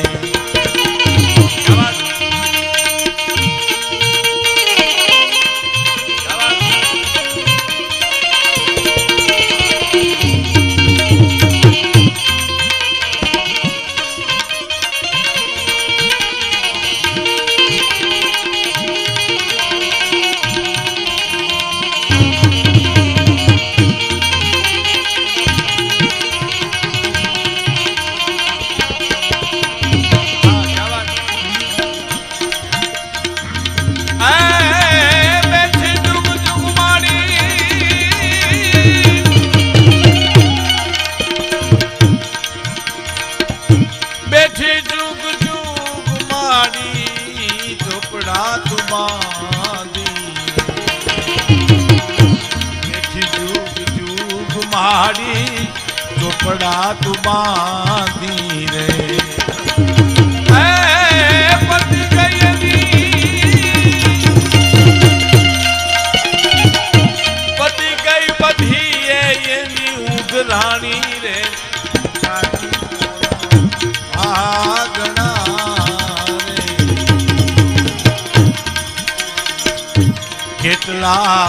ચોપડા તું બાંધી રે. પતી ગઈ બધી એની ઉઘરાણી રે. કેટલા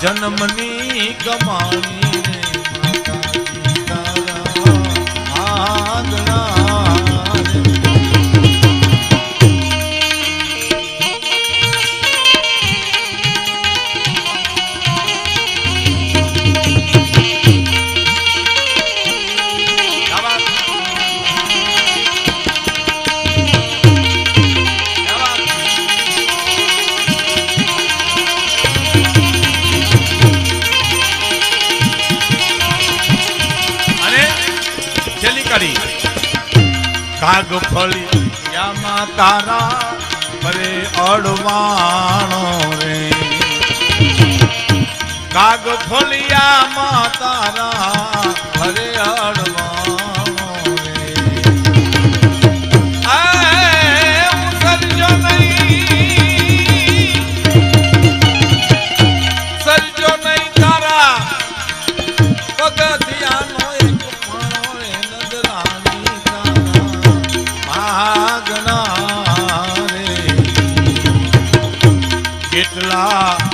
જન્મની કમાણી કાગ ફળિયામાં તારા અરે અડવાણો રે. કાગ ફળિયામાં તારા અરે અડવાણો રે. સરજો નહીં તારા પગથિયાનો એક ફણો રે નજરાણી કેટલા